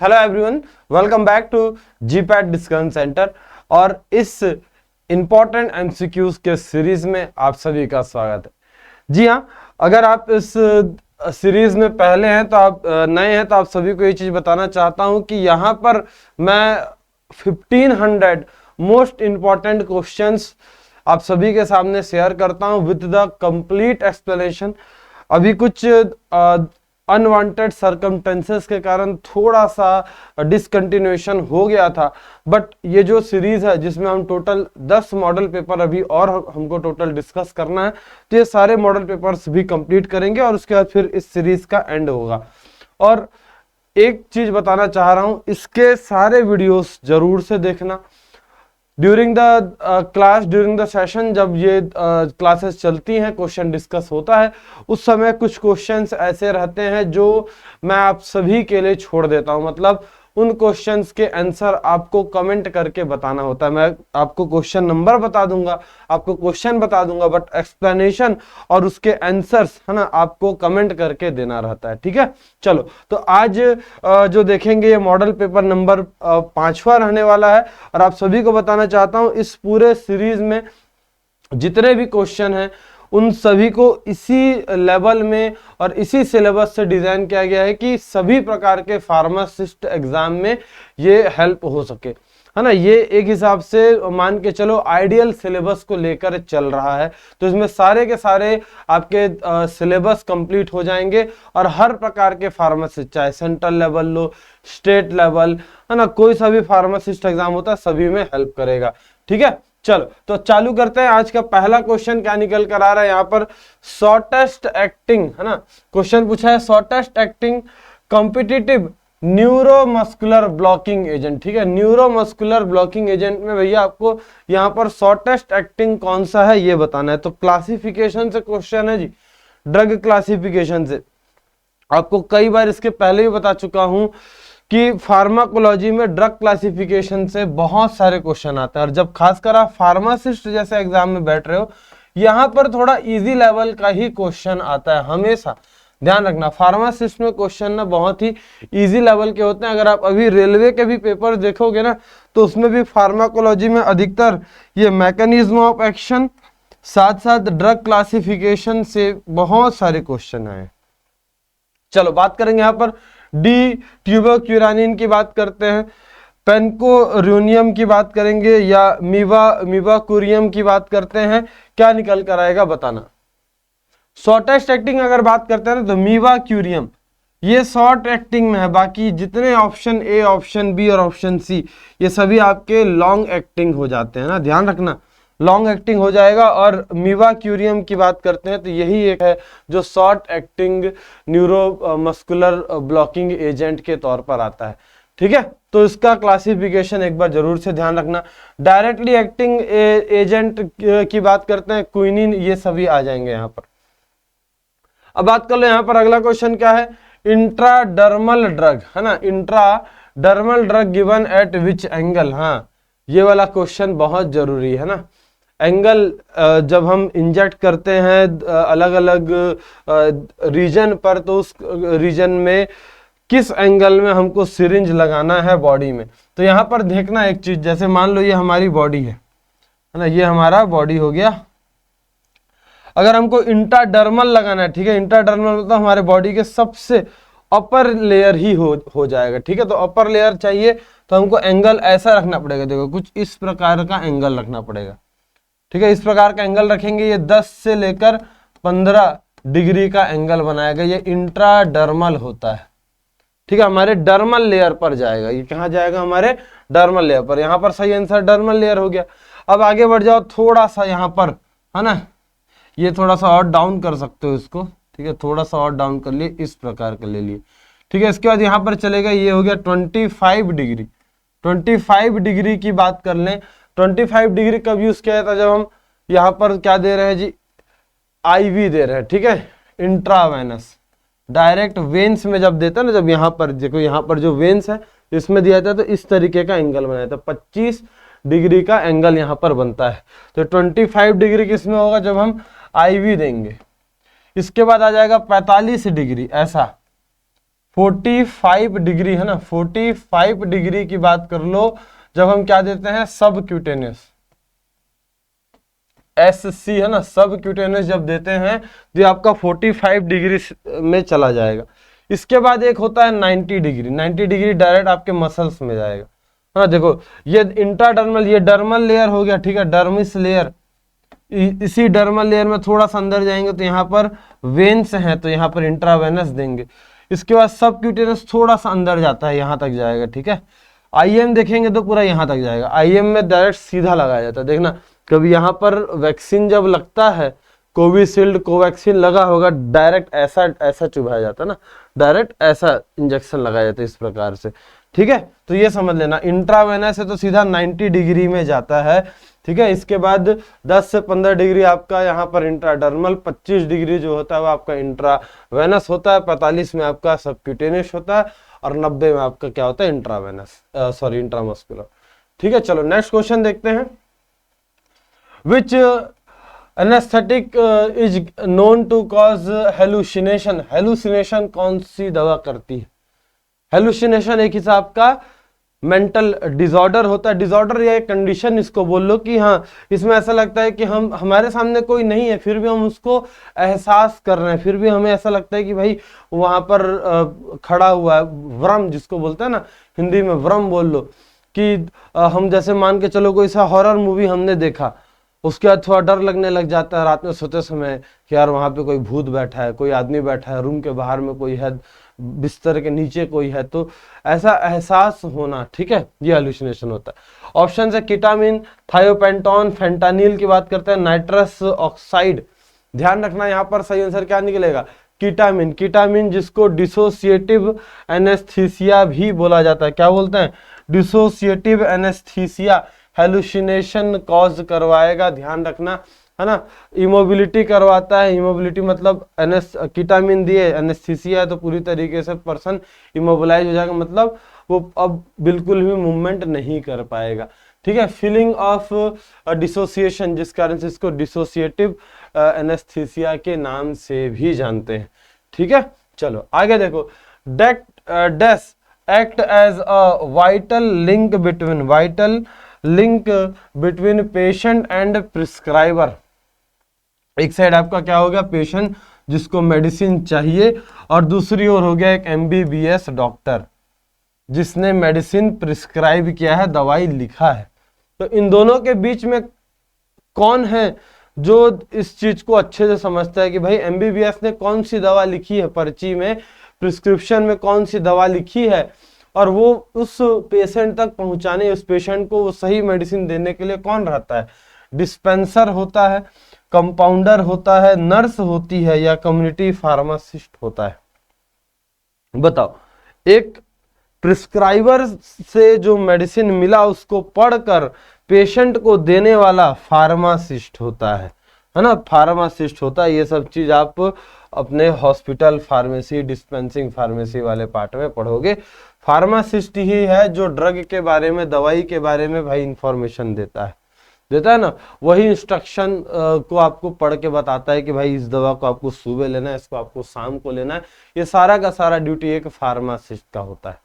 Hello everyone, welcome back to GPAT discussion centre. और इस important MCQs के series में आप सभी का स्वागत है। जी हाँ, अगर आप इस सीरीज में पहले हैं तो आप नए हैं तो आप सभी को ये चीज बताना चाहता हूं कि यहाँ पर मैं 1500 मोस्ट इंपॉर्टेंट क्वेश्चंस आप सभी के सामने शेयर करता हूं विद द कंप्लीट एक्सप्लेनेशन। अभी कुछ अनवांटेड सर्कमटेंसेस के कारण थोड़ा सा डिसकंटिन्यूएशन हो गया था, बट ये जो सीरीज है जिसमें हम टोटल 10 मॉडल पेपर अभी और हमको टोटल डिस्कस करना है, तो ये सारे मॉडल पेपर्स भी कंप्लीट करेंगे और उसके बाद फिर इस सीरीज का एंड होगा। और एक चीज बताना चाह रहा हूं, इसके सारे वीडियोस जरूर से देखना during the class, during the session. जब ये क्लासेस चलती हैं, क्वेश्चन डिस्कस होता है, उस समय कुछ क्वेश्चंस ऐसे रहते हैं जो मैं आप सभी के लिए छोड़ देता हूं। मतलब उन क्वेश्चंस के आंसर आपको कमेंट करके बताना होता है। मैं आपको क्वेश्चन नंबर बता दूंगा, आपको क्वेश्चन बता दूंगा, बट एक्सप्लेनेशन और उसके आंसर्स है ना आपको कमेंट करके देना रहता है। ठीक है, चलो तो आज जो देखेंगे ये मॉडल पेपर नंबर 5वां रहने वाला है। और आप सभी को बताना चाहता हूं, इस पूरे सीरीज में जितने भी क्वेश्चन हैं उन सभी को इसी लेवल में और इसी सिलेबस से डिजाइन किया गया है कि सभी प्रकार के फार्मासिस्ट एग्जाम में ये हेल्प हो सके, है ना। ये एक हिसाब से मान के चलो आइडियल सिलेबस को लेकर चल रहा है। तो इसमें सारे के सारे आपके सिलेबस कंप्लीट हो जाएंगे और हर प्रकार के फार्मासिस्ट, चाहे central level low, state level, है ना, कोई सा भी फार्मासिस्ट एग्जाम होता है सभी में हेल्प करेगा। ठीक है, चलो तो चालू करते हैं। आज का पहला क्वेश्चन क्या निकल कर आ रहा है यहाँ पर, शॉर्टेस्ट एक्टिंग, है ना, क्वेश्चन पूछा है shortest acting competitive neuromuscular blocking agent. ठीक है, न्यूरोमस्कुलर ब्लॉकिंग एजेंट में भैया आपको यहाँ पर शॉर्टेस्ट एक्टिंग कौन सा है ये बताना है। तो क्लासिफिकेशन से क्वेश्चन है जी, ड्रग क्लासिफिकेशन से। आपको कई बार इसके पहले भी बता चुका हूं कि फार्माकोलॉजी में ड्रग क्लासिफिकेशन से बहुत सारे क्वेश्चन आते हैं। और जब खासकर आप फार्मासिस्ट जैसे एग्जाम में बैठ रहे हो, यहां पर थोड़ा इजी लेवल का ही क्वेश्चन आता है हमेशा। ध्यान रखना, फार्मासिस्ट में क्वेश्चन ना बहुत ही इजी लेवल के होते हैं। अगर आप अभी रेलवे के भी पेपर देखोगे ना, तो उसमें भी फार्माकोलॉजी में अधिकतर ये मैकेनिज्म ऑफ एक्शन साथ साथ ड्रग क्लासिफिकेशन से बहुत सारे क्वेश्चन आए। चलो बात करेंगे यहाँ पर डी ट्यूबरक्यूरानिन की बात करते हैं, पेनकोरुनियम की बात करेंगे या मीवाकुरियम की बात करते हैं। क्या निकल कर आएगा बताना। शॉर्टेस्ट एक्टिंग अगर बात करते हैं ना, तो मीवाक्यूरियम ये शॉर्ट एक्टिंग में है। बाकी जितने ऑप्शन ए, ऑप्शन बी और ऑप्शन सी ये सभी आपके लॉन्ग एक्टिंग हो जाते हैं ना, ध्यान रखना, लॉन्ग एक्टिंग हो जाएगा। और मीवाक्यूरियम की बात करते हैं तो यही एक है जो short acting neuromuscular blocking agent के तौर पर आता है। ठीक है, तो इसका क्लासिफिकेशन एक बार जरूर से ध्यान रखना। डायरेक्टली एक्टिंग एजेंट की बात करते हैं, क्विनिन, ये सभी आ जाएंगे यहाँ पर। अब बात कर लो यहाँ पर अगला क्वेश्चन क्या है, इंट्राडर्मल ड्रग, है ना, intradermal drug given at which angle. हाँ, ये वाला क्वेश्चन बहुत जरूरी है ना। एंगल जब हम इंजेक्ट करते हैं अलग अलग रीजन पर, तो उस रीजन में किस एंगल में हमको सिरिंज लगाना है बॉडी में। तो यहाँ पर देखना एक चीज, जैसे मान लो ये हमारी बॉडी है ना, ये हमारा बॉडी हो गया। अगर हमको इंट्राडर्मल लगाना है, ठीक है, इंट्राडर्मल मतलब हमारे बॉडी के सबसे अपर लेयर ही हो जाएगा। ठीक है, तो अपर लेयर चाहिए तो हमको एंगल ऐसा रखना पड़ेगा, देखो कुछ इस प्रकार का एंगल रखना पड़ेगा। ठीक है, इस प्रकार का एंगल रखेंगे, ये 10 से लेकर 15 डिग्री का एंगल बनाएगा, ये इंट्राडर्मल होता है। ठीक है, हमारे डर्मल लेयर पर जाएगा। ये कहाँ जाएगा, हमारे डर्मल लेयर पर। यहाँ पर सही आंसर डर्मल लेयर हो गया। अब आगे बढ़ जाओ थोड़ा सा यहाँ पर, है ना, ये थोड़ा सा और डाउन कर सकते हो इसको। ठीक है, थोड़ा सा और डाउन कर लिए, इस प्रकार का ले लिए। ठीक है, इसके बाद यहाँ पर चलेगा, ये हो गया 25 डिग्री। 25 डिग्री की बात कर लें, 25 डिग्री कब यूज किया जाता है, जब हम यहाँ पर क्या दे रहे हैं जी, आईवी दे रहे हैं। ठीक है, इंट्रावेनस, डायरेक्ट वेन्स में जब देता है ना, जब यहाँ पर देखो, यहाँ पर जो वेन्स है इसमें दिया जाता है, तो इस तरीके का एंगल बनाया था, 25 डिग्री का एंगल यहाँ पर बनता है। तो 25 डिग्री किसमें होगा, जब हम आईवी देंगे। इसके बाद आ जाएगा 45 डिग्री, ऐसा 45 डिग्री है ना, 45 डिग्री की बात कर लो जब हम क्या देते हैं, सब क्यूटेनियस, SC है ना, सब क्यूटेनियस जब देते हैं तो ये आपका 45 डिग्री में चला जाएगा। इसके बाद एक होता है 90 डिग्री, 90 डिग्री डायरेक्ट आपके मसल्स में जाएगा। हाँ देखो, ये इंट्राडर्मल, ये डर्मल लेयर हो गया, ठीक है, डर्मिस लेयर, इसी डर्मल लेयर में थोड़ा सा अंदर जाएंगे तो यहाँ पर वेन्स हैं, तो यहाँ पर इंट्रावेनस देंगे। इसके बाद सब क्यूटेनियस थोड़ा सा अंदर जाता है, यहाँ तक जाएगा, ठीक है। IM देखेंगे तो पूरा यहाँ तक जाएगा, IM में डायरेक्ट सीधा लगाया जाता है। देखना कभी यहाँ पर वैक्सीन जब लगता है, कोविशील्ड कोवैक्सीन लगा होगा, डायरेक्ट ऐसा ऐसा चुभाया जाता है ना, डायरेक्ट ऐसा इंजेक्शन लगाया जाता है इस प्रकार से, ठीक है। तो ये समझ लेना, इंट्रावेनस है तो सीधा 90 डिग्री में जाता है, ठीक है। इसके बाद 10 से 15 डिग्री आपका यहाँ पर इंट्राडर्मल, 25 डिग्री जो होता है वो आपका इंट्रावेनस होता है, 45 में आपका सबक्यूटेनियस होता है, और 90 में आपका क्या होता है, इंट्रावेनस, सॉरी इंट्रामस्कुलर, ठीक है। चलो नेक्स्ट क्वेश्चन देखते हैं। Which anaesthetic is known to cause hallucination, hallucination कौन सी दवा करती है? हेलुसिनेशन एक हिसाब का मेंटल डिसऑर्डर होता है, डिसऑर्डर या एक कंडीशन इसको बोल लो कि हाँ इसमें ऐसा लगता है कि हम, हमारे सामने कोई नहीं है फिर भी हम उसको एहसास कर रहे हैं, फिर भी हमें ऐसा लगता है कि भाई वहां पर खड़ा हुआ है, भ्रम जिसको बोलते हैं ना, हिंदी में भ्रम बोल लो, कि हम जैसे मान के चलो कोई सा हॉरर मूवी हमने देखा, उसके बाद थोड़ा डर लगने लग जाता है रात में सोते समय कि यार वहां पे कोई भूत बैठा है, कोई आदमी बैठा है, रूम के बाहर में कोई है, बिस्तर के नीचे कोई है, तो ऐसा एहसास होना, ठीक है, ये हेलुसिनेशन होता है। ऑप्शन है कीटामिन, थायोपेंटॉन, फेंटानिल की बात करते हैं, नाइट्रस ऑक्साइड। ध्यान रखना यहाँ पर सही आंसर क्या निकलेगा, कीटामिन, कीटामिन जिसको डिसोसिएटिव एनेस्थीसिया भी बोला जाता है, क्या बोलते हैं, डिसोसिएटिव एनेस्थीसिया, हेलुसिनेशन कॉज करवाएगा, ध्यान रखना, है ना। इमोबिलिटी करवाता है, इमोबिलिटी मतलब कीटामिन दिए, एनेस्थीसिया है तो पूरी तरीके से पर्सन इमोबिलाइज हो जाएगा, मतलब वो अब बिल्कुल भी मूवमेंट नहीं कर पाएगा, ठीक है। फीलिंग ऑफ डिसोसिएशन, जिस कारण से इसको डिसोसिएटिव एनेस्थीसिया के नाम से भी जानते हैं, ठीक है। चलो आगे देखो, does act as a vital link between patient and prescriber. एक साइड आपका क्या हो गया, पेशेंट जिसको मेडिसिन चाहिए, और दूसरी ओर हो गया एक MBBS डॉक्टर जिसने मेडिसिन प्रिस्क्राइब किया है, दवाई लिखा है। तो इन दोनों के बीच में कौन है जो इस चीज को अच्छे से समझता है कि भाई MBBS ने कौन सी दवा लिखी है, पर्ची में प्रिस्क्रिप्शन में कौन सी दवा लिखी है, और वो उस पेशेंट तक पहुंचाने, उस पेशेंट को वो सही मेडिसिन देने के लिए कौन रहता है, डिस्पेंसर होता है, कंपाउंडर होता है, नर्स होती है, या कम्युनिटी फार्मासिस्ट होता है? बताओ। एक प्रिस्क्राइबर से जो मेडिसिन मिला उसको पढ़कर पेशेंट को देने वाला फार्मासिस्ट होता है ना, फार्मासिस्ट होता है। ये सब चीज आप अपने हॉस्पिटल फार्मेसी, डिस्पेंसिंग फार्मेसी वाले पार्ट में पढ़ोगे। फार्मासिस्ट ही है जो ड्रग के बारे में, दवाई के बारे में भाई इंफॉर्मेशन देता है ना, वही इंस्ट्रक्शन को आपको पढ़ के बताता है कि भाई इस दवा को आपको सुबह लेना है, इसको आपको शाम को लेना है। ये सारा का सारा ड्यूटी एक फार्मासिस्ट का होता है।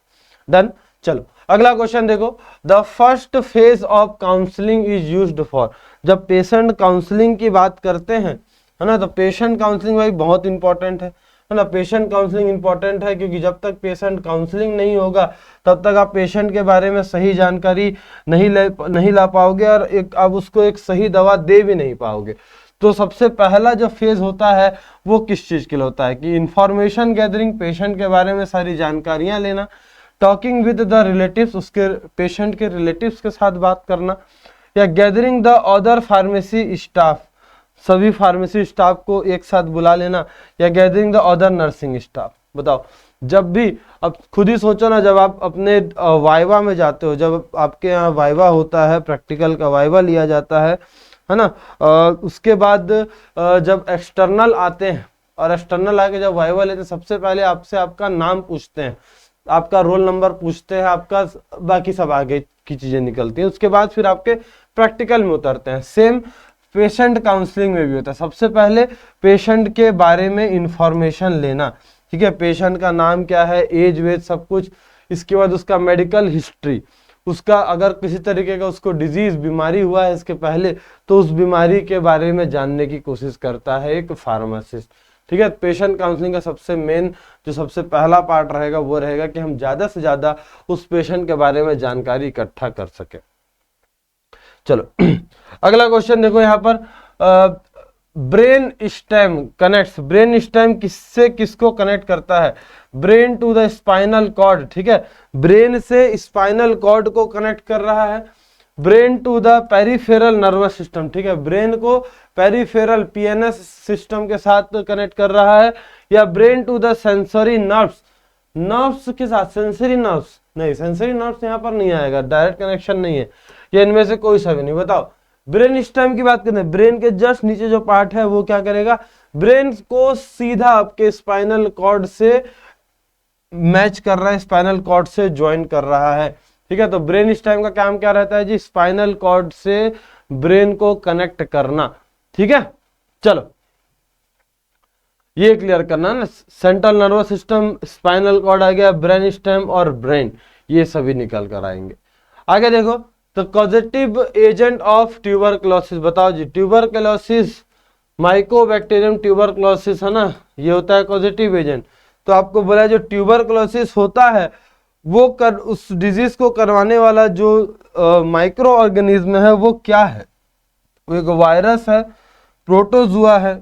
डन। चलो अगला क्वेश्चन देखो, the first phase of counselling is used for. जब पेशेंट काउंसलिंग की बात करते हैं, है ना, तो पेशेंट काउंसलिंग भाई बहुत इंपॉर्टेंट है ना। पेशेंट काउंसलिंग इंपॉर्टेंट है क्योंकि जब तक पेशेंट काउंसलिंग नहीं होगा तब तक आप पेशेंट के बारे में सही जानकारी नहीं ला पाओगे, और एक आप उसको एक सही दवा दे भी नहीं पाओगे। तो सबसे पहला जो फेज होता है वो किस चीज के लिए होता है कि इंफॉर्मेशन गैदरिंग, पेशेंट के बारे में सारी जानकारियां लेना, टॉकिंग विद द रिलेटिव्स, उसके पेशेंट के रिलेटिव्स के साथ बात करना, या gathering the other pharmacy staff, सभी फार्मेसी स्टाफ को एक साथ बुला लेना, या gathering the other nursing staff. बताओ, जब भी अब खुद ही सोचो ना, जब आप अपने वाइवा में जाते हो, जब आपके यहाँ वाइवा होता है, प्रैक्टिकल का वाइवा लिया जाता है ना, उसके बाद जब एक्सटर्नल आते हैं और एक्सटर्नल आके जब वाइवा लेते हैं, सबसे पहले आपसे आपका नाम पूछते हैं, आपका रोल नंबर पूछते हैं, आपका बाकी सब आगे की चीजें निकलती हैं। उसके बाद फिर आपके प्रैक्टिकल में उतरते हैं। सेम पेशेंट काउंसलिंग में भी होता है। सबसे पहले पेशेंट के बारे में इंफॉर्मेशन लेना ठीक है, पेशेंट का नाम क्या है, एज वेज सब कुछ, इसके बाद उसका मेडिकल हिस्ट्री, उसका अगर किसी तरीके का उसको डिजीज बीमारी हुआ है इसके पहले तो उस बीमारी के बारे में जानने की कोशिश करता है एक फार्मासिस्ट। ठीक है, पेशेंट काउंसलिंग का सबसे मेन जो सबसे पहला पार्ट रहेगा वो रहेगा कि हम ज्यादा से ज्यादा उस पेशेंट के बारे में जानकारी इकट्ठा कर सके। चलो अगला क्वेश्चन देखो यहाँ पर, brain stem connects, brain stem किससे किसको कनेक्ट करता है, brain to the spinal cord. ठीक है, ब्रेन से स्पाइनल कॉर्ड को कनेक्ट कर रहा है, brain to the peripheral nervous system. ठीक है, ब्रेन को पेरिफेरल पीएनएस सिस्टम के साथ कनेक्ट कर रहा है, या brain to the sensory nerves, nerves के साथ, सेंसरी नर्व्स नहीं, सेंसरी नर्व्स यहाँ पर नहीं आएगा, डायरेक्ट कनेक्शन नहीं है, ये इनमें से कोई सा भी नहीं। बताओ, ब्रेन स्टेम की बात करें, ब्रेन के जस्ट नीचे जो पार्ट है वो क्या करेगा, ब्रेन को सीधा आपके स्पाइनल कॉर्ड से मैच कर रहा है, स्पाइनल कॉर्ड से ज्वाइन कर रहा है। ठीक है, तो ब्रेन स्टेम का काम क्या रहता है जी, स्पाइनल कॉर्ड से ब्रेन को कनेक्ट करना। ठीक है, चलो ये क्लियर करना ना, central nervous system, spinal cord आ गया, ब्रेन स्टेम और ब्रेन, ये सभी निकल कर आएंगे। आगे देखो, तो कॉजेटिव एजेंट ऑफ ट्यूबरक्लोसिस, बताओ जी, ट्यूबरक्लोसिस, माइकोबैक्टीरियम ट्यूबरक्लोसिस है ना, ये होता है कॉजेटिव एजेंट। तो आपको बोला जो ट्यूबरक्लोसिस होता है वो उस डिजीज को करवाने वाला जो माइक्रो ऑर्गेनिज्म है वो क्या है, वो एक वायरस है, प्रोटोजुआ है,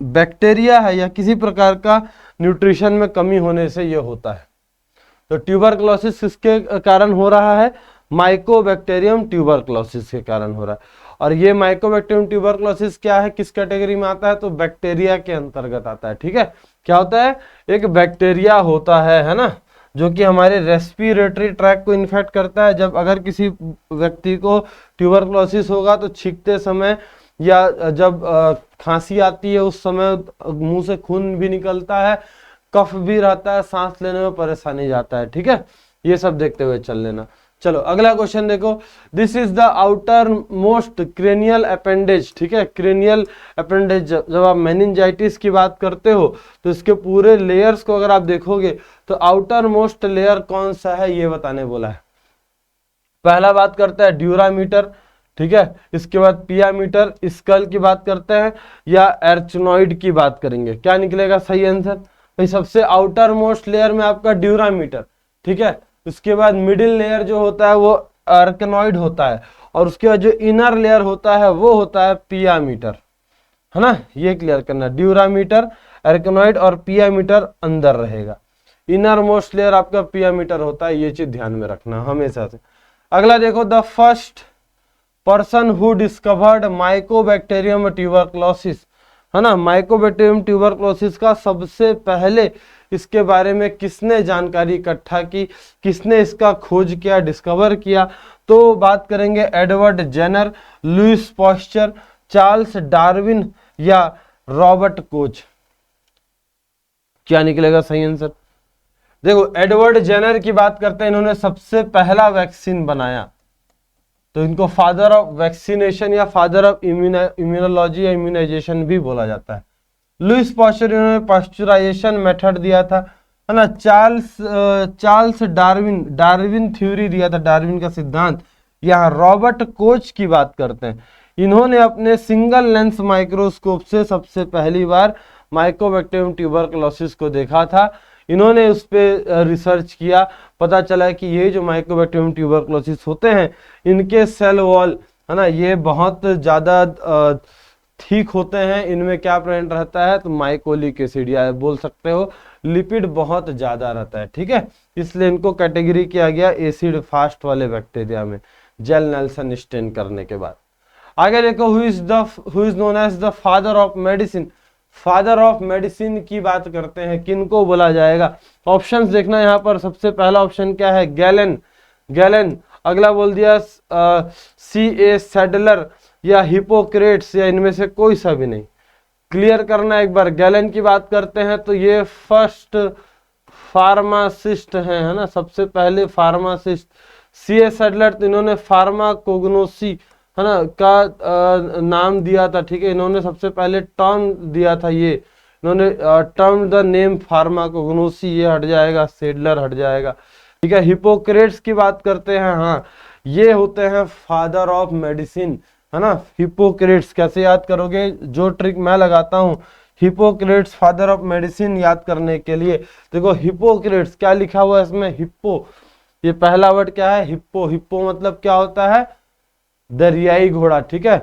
बैक्टीरिया है, या किसी प्रकार का न्यूट्रिशन में कमी होने से ये होता है। तो ट्यूबरक्लोसिस किसके कारण हो रहा है, माइकोबैक्टीरियम ट्यूबरक्लोसिस के कारण हो रहा है। और ये माइकोबैक्टीरियम ट्यूबरक्लोसिस क्या है, किस कैटेगरी में आता है, तो बैक्टीरिया के अंतर्गत आता है। ठीक है, क्या होता है, एक बैक्टीरिया होता है ना, जो कि हमारे रेस्पिरेटरी ट्रैक को इन्फेक्ट करता है। जब अगर किसी व्यक्ति को ट्यूबरक्लोसिस होगा तो छींकते समय या जब खांसी आती है उस समय मुंह से खून भी निकलता है, कफ भी रहता है, सांस लेने में परेशानी जाता है। ठीक है, ये सब देखते हुए चल लेना। चलो अगला क्वेश्चन देखो, this is the outer most cranial appendage. ठीक है, क्रेनियल अपेंडेज, जब आप मेनिंजाइटिस की बात करते हो तो इसके पूरे लेयर्स को अगर आप देखोगे तो आउटर मोस्ट लेयर कौन सा है ये बताने बोला है। पहला बात करता है ड्यूरामीटर, ठीक है, इसके बाद पियामीटर, स्कल की बात करते हैं, या एर्चनॉइड की बात करेंगे, क्या निकलेगा सही आंसर भाई, सबसे आउटर मोस्ट लेयर में आपका ड्यूरामीटर। ठीक है, उसके बाद मिडिल लेयर जो होता है वो आर्कनॉइड होता है, और उसके बाद जो इनर लेयर होता है वो होता है पियामीटर, है ना, ये क्लियर करना, ड्यूरामीटर, आर्कनॉइड और पियामीटर अंदर रहेगा, इनर मोस्ट लेयर आपका पियामीटर होता है, ये चीज ध्यान में रखना हमेशा से। अगला देखो, the first person who discovered Mycobacterium tuberculosis, है ना, माइकोबैक्टीरियम ट्यूबरक्लोसिस का सबसे पहले इसके बारे में किसने जानकारी इकट्ठा की, किसने इसका खोज किया, डिस्कवर किया, तो बात करेंगे Edward Jenner, Louis Pasteur, Charles Darwin या रॉबर्ट कोच। क्या निकलेगा सही आंसर, देखो एडवर्ड जेनर की बात करते हैं, इन्होंने सबसे पहला वैक्सीन बनाया, तो इनको फादर ऑफ वैक्सीनेशन या फादर ऑफ इम्यूनोलॉजी या इम्यूनाइजेशन भी बोला जाता है। लुइस पास्चर, इन्होंने पास्चराइजेशन मेथड दिया था, है ना। चार्ल्स डार्विन थ्योरी दिया था, डार्विन का सिद्धांत। यहाँ रॉबर्ट कोच की बात करते हैं, इन्होंने अपने सिंगल लेंस माइक्रोस्कोप से सबसे पहली बार माइकोबैक्टीरियम ट्यूबरक्लोसिस को देखा था। इन्होंने उस पर रिसर्च किया, पता चला कि ये जो माइकोबैक्टीरियम ट्यूबरक्लोसिस होते हैं इनके सेल वॉल, है ना, ये बहुत ज़्यादा ठीक होते हैं, इनमें क्या प्रेजेंट रहता है, तो माइकोलिक एसिड या बोल सकते हो लिपिड बहुत ज़्यादा रहता है। ठीक है, इसलिए इनको कैटेगरी किया गया एसिड फास्ट वाले बैक्टीरिया में, जेल नेल्सन स्टेन करने के बाद। आगे देखो, who is known as the father of medicine, father of medicine की बात करते हैं, किनको बोला जाएगा। ऑप्शंस देखना यहाँ पर, सबसे पहला ऑप्शन क्या है, गैलन। अगला बोल दिया C.A. सैडलर या हिपोक्रेट्स, या इनमें से कोई सा भी नहीं। क्लियर करना एक बार, गैलन की बात करते हैं तो ये फर्स्ट फार्मासिस्ट हैं, है ना, सबसे पहले फार्मासिस्ट। C.A. सैडलर, तो इन्होंने फार्माकोग्नोसी, है ना, का नाम दिया था। ठीक है, इन्होंने सबसे पहले टर्म दिया था ये इन्होंने टर्म द नेम फार्माकोग्नोसी, ये हट जाएगा, सेडलर हट जाएगा। ठीक है, हिपोक्रेट्स की बात करते हैं, हाँ ये होते हैं फादर ऑफ मेडिसिन, है ना। हिपोक्रेट्स कैसे याद करोगे, जो ट्रिक मैं लगाता हूँ हिपोक्रेट्स फादर ऑफ मेडिसिन याद करने के लिए। देखो हिपोक्रेट्स क्या लिखा हुआ है इसमें, हिप्पो, ये पहला वर्ड क्या है, हिप्पो। हिप्पो मतलब क्या होता है, दरियाई घोड़ा। ठीक है,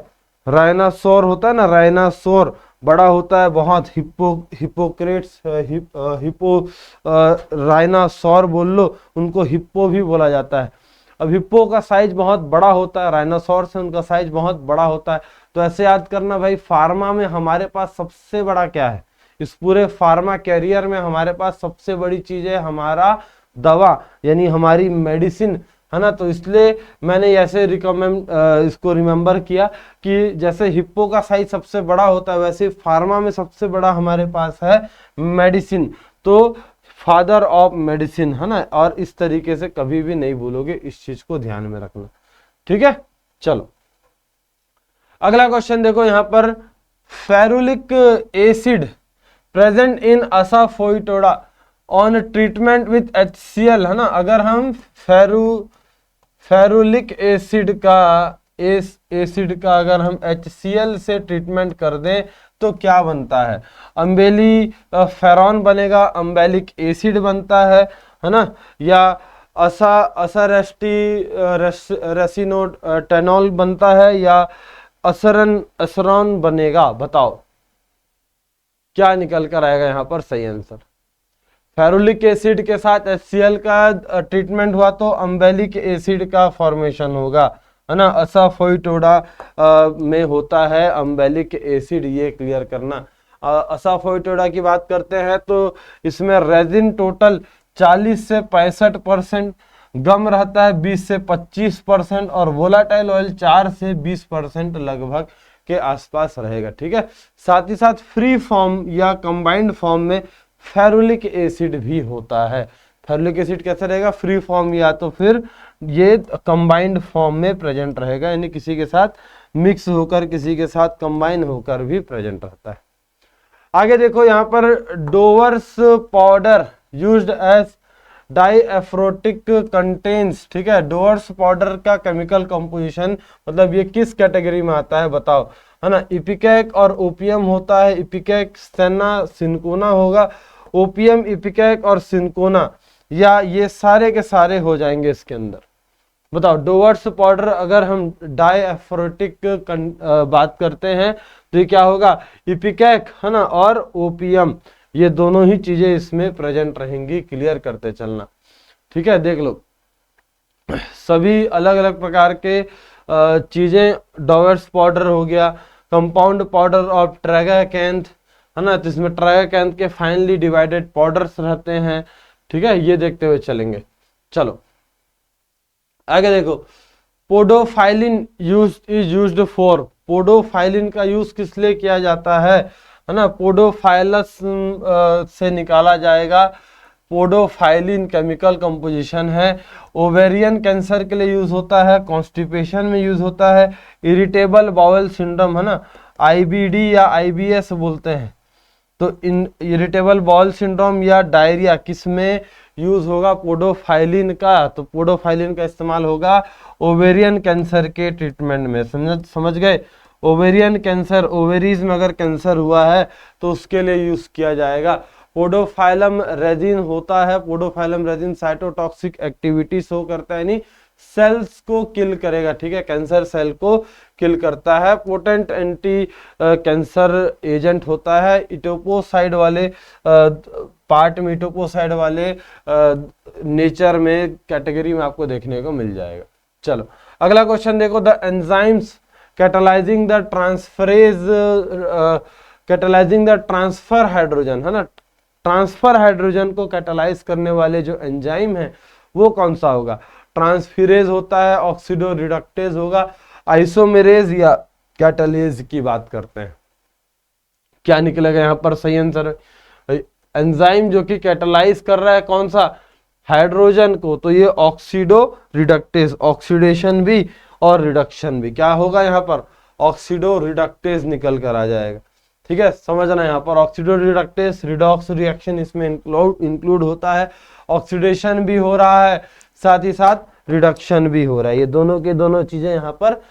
राइनासोर होता है ना, राइनासोर बड़ा होता है बहुत, हिपोक्रेट्स हिप्पो राइनासोर बोल लो, उनको हिप्पो भी बोला जाता है। अब हिप्पो का साइज बहुत बड़ा होता है, राइनासोर से उनका साइज बहुत बड़ा होता है। तो ऐसे याद करना भाई, फार्मा में हमारे पास सबसे बड़ा क्या है, इस पूरे फार्मा कैरियर में हमारे पास सबसे बड़ी चीज है हमारा दवा, यानी हमारी मेडिसिन, है ना। तो इसलिए मैंने ऐसे इसको रिमेंबर किया कि जैसे हिप्पो का साइज सबसे बड़ा होता है, वैसे फार्मा में सबसे बड़ा हमारे पास है मेडिसिन। तो फादर ऑफ मेडिसिन, है ना। और इस तरीके से कभी भी नहीं भूलोगे, इस चीज को ध्यान में रखना। ठीक है, चलो अगला क्वेश्चन देखो यहाँ पर, ferulic acid present in asafoetida on treatment with HCl, है ना। अगर हम फेरुलिक एसिड का अगर हम HCl से ट्रीटमेंट कर दें तो क्या बनता है, अम्बेली फेरॉन बनेगा, अम्बेलिक एसिड बनता है ना, या रेसिनोटेनॉल बनता है, या असरन बनेगा। बताओ क्या निकल कर आएगा यहाँ पर सही आंसर। फेरुलिक एसिड के साथ HCl का ट्रीटमेंट हुआ तो अम्बेलिक एसिड का फॉर्मेशन होगा, है ना। असाफोइटोडा में होता है अम्बेलिक एसिड, ये क्लियर करना। असाफोइटोडा की बात करते हैं तो इसमें रेजिन टोटल 40 से 65%, गम रहता है 20 से 25%, और वोलाटाइल ऑयल 4 से 20% लगभग के आसपास रहेगा। ठीक है, साथ ही साथ फ्री फॉर्म या कंबाइंड फॉर्म में फेरुलिक एसिड भी होता है। फेरुलिक एसिड कैसे रहेगा, फ्री फॉर्म या तो फिर ये कंबाइंड फॉर्म में प्रेजेंट रहेगा, यानी किसी के साथ मिक्स होकर, किसी के साथ कंबाइन होकर भी प्रेजेंट रहता है। आगे देखो यहाँ पर, डोवर्स पाउडर यूज्ड एज डाईएफ्रोटिक कंटेन्स। ठीक है, डोवर्स पाउडर का केमिकल कंपोजिशन मतलब ये किस कैटेगरी में आता है बताओ, है ना। इपिकैक और ओपियम होता है, इपिकैक सेना सिनकोना होगा, ओपियम इपिकैक और सिनकोना, या ये सारे के सारे हो जाएंगे इसके अंदर। बताओ, डोवर्स पाउडर अगर हम डाईएफ्रोटिक बात करते हैं तो ये क्या होगा, इपिकैक, है ना, और ओपियम, ये दोनों ही चीजें इसमें प्रेजेंट रहेंगी, क्लियर करते चलना। ठीक है, देख लो सभी अलग अलग प्रकार के चीजें, डोवर्स पाउडर हो गया, कंपाउंड पाउडर ऑफ ट्रागाकैंथ, है ना, तो इसमें ट्रागाकैंथ के फाइनली डिवाइडेड पाउडर्स रहते हैं। ठीक है, ये देखते हुए चलेंगे। चलो आगे देखो, पोडोफाइलिन इज यूज्ड फॉर, पोडोफाइलिन का यूज किस लिए किया जाता है ना। पोडोफाइलस से निकाला जाएगा, पोडोफाइलिन केमिकल कंपोजिशन है। ओवेरियन कैंसर के लिए यूज होता है, कॉन्स्टिपेशन में यूज होता है, इरिटेबल बाउल सिंड्रोम, है ना, IBD या IBS बोलते हैं। तो इन इरिटेबल बाउल सिंड्रोम या डायरिया किस में यूज होगा, पोडोफाइलिन का। तो पोडोफाइलिन का इस्तेमाल होगा ओवेरियन कैंसर के ट्रीटमेंट में। समझ गए, ओवेरियन कैंसर, ओवेरीज में अगर कैंसर हुआ है तो उसके लिए यूज किया जाएगा। पोडोफाइलम रेजिन होता है, podophyllum resin cytotoxic activity show करता है, यानी सेल्स को किल करेगा। ठीक है, कैंसर सेल को किल करता है, पोटेंट एंटी कैंसर एजेंट होता है। इटोपोसाइड वाले पार्ट में, इटोपोसाइड वाले नेचर में कैटेगरी में आपको देखने को मिल जाएगा। चलो अगला क्वेश्चन देखो, the enzymes catalysing the transferase catalysing the transfer hydrogen, है ना, ट्रांसफर हाइड्रोजन को कैटालाइज करने वाले जो एंजाइम है वो कौन सा होगा, ट्रांसफिरेज होता है, ऑक्सीडो रिडक्टेज होगा, आइसोमेरेज या कैटालेज की बात करते हैं। क्या निकलेगा यहाँ पर सही आंसर, एंजाइम जो कि कैटालाइज कर रहा है कौन सा, हाइड्रोजन को, तो ये ऑक्सीडो रिडक्टेज, ऑक्सीडेशन भी और रिडक्शन भी क्या होगा यहाँ पर, ऑक्सीडो रिडक्टेज निकल कर आ जाएगा। ठीक है, समझना यहाँ पर ऑक्सीडेटिव रिडक्टेस रिडॉक्स रिएक्शन इसमें इंक्लूड होता है, ऑक्सीडेशन भी हो रहा है, साथ ही साथ रिडक्शन भी हो रहा है, ये दोनों के दोनों चीजें यहाँ पर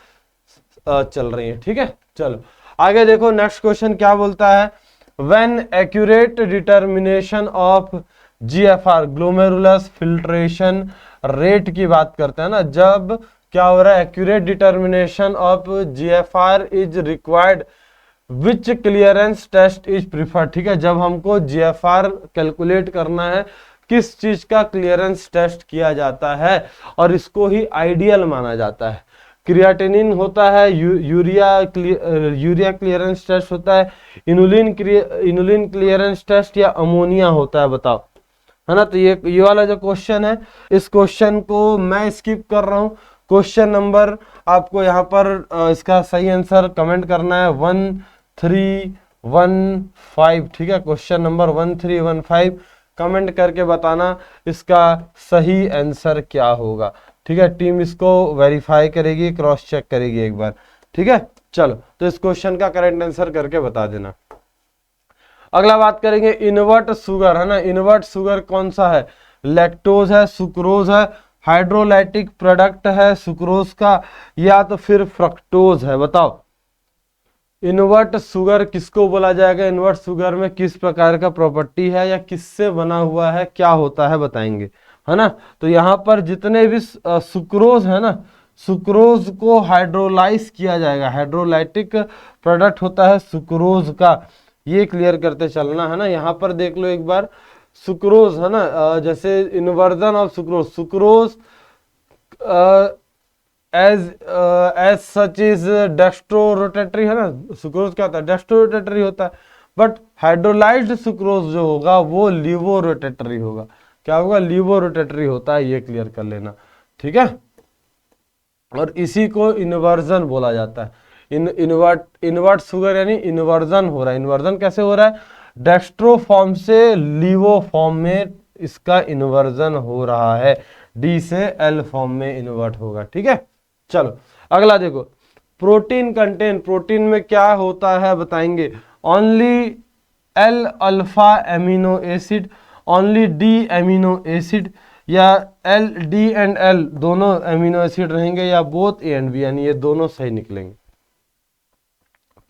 चल रही है। ठीक है, चलो आगे देखो नेक्स्ट क्वेश्चन क्या बोलता है, when accurate determination of GFR glomerulus filtration rate की बात करते हैं ना, जब क्या हो रहा है, accurate determination of GFR is required which clearance test is preferred. ठीक है, जब हमको GFR कैलकुलेट करना है, किस चीज का क्लियरेंस टेस्ट किया जाता है, और इसको ही आइडियल माना जाता है। क्रिएटिनिन होता है, यूरिया क्लियरेंस टेस्ट होता है, इनुलिन क्लियरेंस टेस्ट, या अमोनिया होता है, बताओ, है ना। तो ये वाला जो क्वेश्चन है, इस क्वेश्चन को मैं स्किप कर रहा हूँ। क्वेश्चन नंबर आपको यहाँ पर इसका सही आंसर कमेंट करना है 1315। ठीक है, क्वेश्चन नंबर 1315 कमेंट करके बताना इसका सही आंसर क्या होगा। ठीक है, टीम इसको वेरीफाई करेगी, क्रॉस चेक करेगी एक बार। ठीक है, चलो तो इस क्वेश्चन का करेक्ट आंसर करके बता देना। अगला बात करेंगे इनवर्ट शुगर, है ना। इनवर्ट शुगर कौन सा है, लैक्टोज है, सुक्रोज है, हाइड्रोलाइटिक प्रोडक्ट है सुक्रोज का, या तो फिर फ्रक्टोज है, बताओ। इनवर्ट शुगर किसको बोला जाएगा, इनवर्ट शुगर में किस प्रकार का प्रॉपर्टी है या किससे बना हुआ है, क्या होता है, बताएंगे, है ना। तो यहाँ पर जितने भी सुक्रोज है ना, सुक्रोज को हाइड्रोलाइज किया जाएगा, हाइड्रोलाइटिक प्रोडक्ट होता है सुक्रोज का, ये क्लियर करते चलना, है ना। यहाँ पर देख लो एक बार, सुक्रोज है ना, जैसे inversion of sucrose, sucrose as such is dextrorotatory, है ना। सुक्रोज क्या होता है, डेक्स्ट्रोरोटेटरी होता है, बट हाइड्रोलाइज्ड सुक्रोज जो होगा वो लीवोरोटेटरी होगा। क्या होगा, लीवोरोटेटरी होता है, ये क्लियर कर लेना। ठीक है, और इसी को इन्वर्जन बोला जाता है। इनवर्ट शुगर यानी इन्वर्जन हो रहा है। इन्वर्जन कैसे हो रहा है, डेक्स्ट्रो फॉर्म से लीवो फॉर्म में इसका इन्वर्जन हो रहा है, डी से एल फॉर्म में इन्वर्ट होगा। ठीक है, चलो अगला देखो, प्रोटीन कंटेंट, प्रोटीन में क्या होता है बताएंगे, only L alpha amino acid, only D amino acid, या एल डी एंड एल दोनों एमिनो एसिड रहेंगे, या बोथ ए एंड बी, यानी ये दोनों सही निकलेंगे।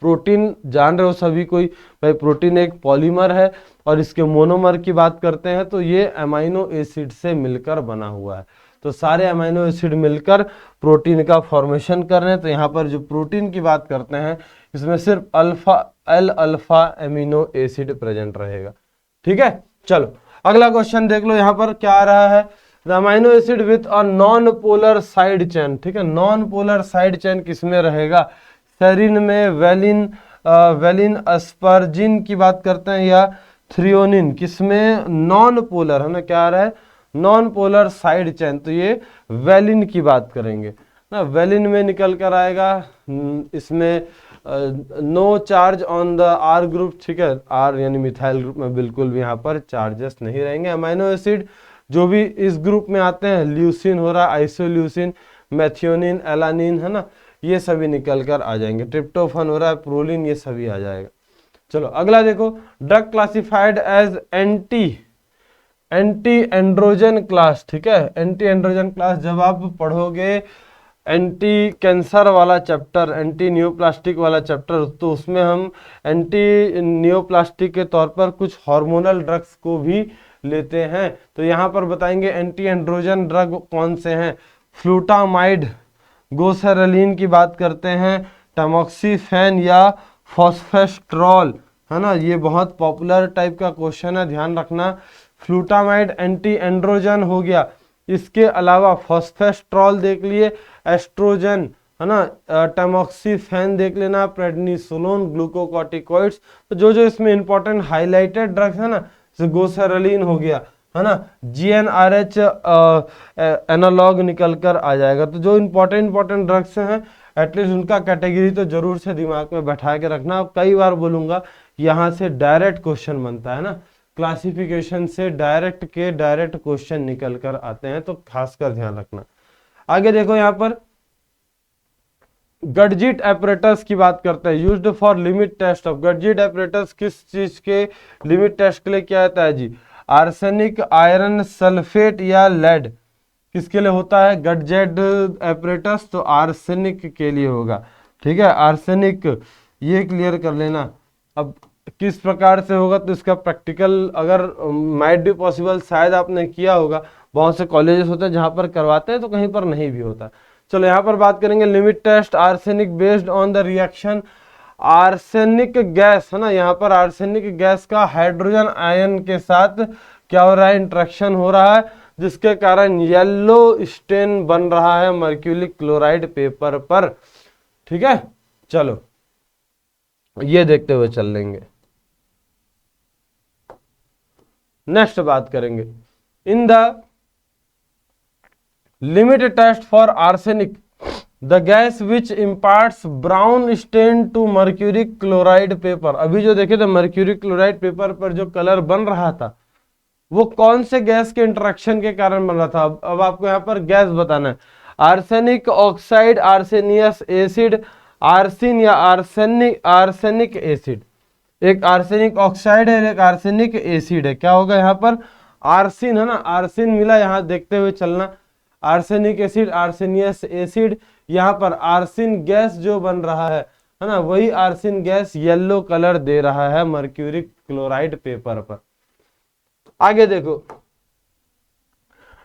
प्रोटीन जान रहे हो सभी कोई, भाई प्रोटीन एक पॉलीमर है, और इसके मोनोमर की बात करते हैं तो ये अमाइनो एसिड से मिलकर बना हुआ है। तो सारे अमाइनो एसिड मिलकर प्रोटीन का फॉर्मेशन कर रहे हैं। तो यहाँ पर जो प्रोटीन की बात करते हैं, इसमें सिर्फ L alpha amino acid present रहेगा। ठीक है, चलो अगला क्वेश्चन देख लो, यहाँ पर क्या आ रहा है, the amino acid with a non polar side chain. ठीक है, नॉन पोलर साइड चेन किसमें रहेगा, सेरिन में, वेलिन अस्पर्जिन की बात करते हैं, या थ्रियोनिन, किसमें, नॉन पोलर, है ना। क्या आ रहा है, नॉन पोलर साइड चेन, तो ये वेलिन की बात करेंगे ना, वेलिन में निकल कर आएगा। इसमें no charge on the R group. ठीक है, आर यानी मिथाइल ग्रुप में बिल्कुल भी यहाँ पर चार्जेस नहीं रहेंगे। अमाइनो एसिड जो भी इस ग्रुप में आते हैं, ल्यूसिन हो रहा है, आइसोल्यूसिन, मेथियोनिन, एलानिन, है ना, ये सभी निकल कर आ जाएंगे। ट्रिप्टोफन हो रहा है, प्रोलिन, ये सभी आ जाएगा। चलो अगला देखो, drug classified as anti androgen class. ठीक है, एंटी एंड्रोजन क्लास जब आप पढ़ोगे एंटी कैंसर वाला चैप्टर, एंटी न्यूप्लास्टिक वाला चैप्टर, तो उसमें हम एंटी न्यूप्लास्टिक के तौर पर कुछ हार्मोनल ड्रग्स को भी लेते हैं। तो यहाँ पर बताएंगे एंटी एंड्रोजन ड्रग कौन से हैं, फ्लूटामाइड, गोसेरलिन की बात करते हैं, टमोक्सीफेन या फॉस्फेस्ट्रॉल, है ना। ये बहुत पॉपुलर टाइप का क्वेश्चन है, ध्यान रखना। फ्लूटामाइड एंटी एंड्रोजन हो गया, इसके अलावा फॉस्फेस्ट्रॉल देख लिए, एस्ट्रोजन, है ना, टमोक्सीफेन देख लेना, प्रेडनिसोलोन, ग्लूकोकॉर्टिकॉइड्स। तो जो जो इसमें इंपॉर्टेंट हाईलाइटेड ड्रग्स है ना, जैसे गोसेरलिन हो गया, है ना, GnRH एनालॉग निकल कर आ जाएगा। तो जो इंपॉर्टेंट ड्रग्स हैं, एटलीस्ट उनका कैटेगरी तो जरूर से दिमाग में बैठा के रखना। कई बार बोलूंगा, यहाँ से डायरेक्ट क्वेश्चन बनता है ना, क्लासिफिकेशन से डायरेक्ट क्वेश्चन निकल कर आते हैं, तो खासकर ध्यान रखना। आगे देखो यहाँ पर गडजिट एपरेटस की बात करते हैं, used for limit test of. Gutzeit apparatus किस चीज के लिमिट टेस्ट के लिए किया जाता है जी? आर्सेनिक, आयरन सल्फेट या लेड, किसके लिए होता है गडजेट एपरेटस? तो आर्सेनिक के लिए होगा। ठीक है, आर्सेनिक, ये क्लियर कर लेना। अब किस प्रकार से होगा तो इसका प्रैक्टिकल अगर माइट बी पॉसिबल, शायद आपने किया होगा, बहुत से कॉलेजेस होते हैं जहां पर करवाते हैं तो कहीं पर नहीं भी होता। चलो यहाँ पर बात करेंगे limit test arsenic based on the reaction arsenic gas, है ना, यहाँ पर आर्सेनिक गैस का हाइड्रोजन आयन के साथ क्या हो रहा है? इंट्रैक्शन हो रहा है, जिसके कारण येलो स्टेन बन रहा है मर्क्यूरी क्लोराइड पेपर पर। ठीक है, चलो ये देखते हुए चल लेंगे। नेक्स्ट बात करेंगे in the limit test for arsenic the gas which imparts brown stain to mercury chloride paper. अभी जो देखे थे मर्क्यूरी क्लोराइड पेपर पर जो कलर बन रहा था वो कौन से गैस के इंटरेक्शन के कारण बन रहा था? अब आपको यहाँ पर गैस बताना है। आर्सेनिक ऑक्साइड, आर्सेनियस एसिड, आर्सिन या आर्सेनिक एसिड। एक आर्सेनिक ऑक्साइड है, एक आर्सेनिक एसिड है। क्या होगा यहाँ पर? आर्सिन, है ना, आर्सिन मिला, यहाँ देखते हुए चलना। आर्सेनिक एसिड, आर्सेनियस एसिड, यहाँ पर आर्सिन गैस जो बन रहा है ना, वही आर्सिन गैस येलो कलर दे रहा है मर्क्यूरी क्लोराइड पेपर पर। आगे देखो,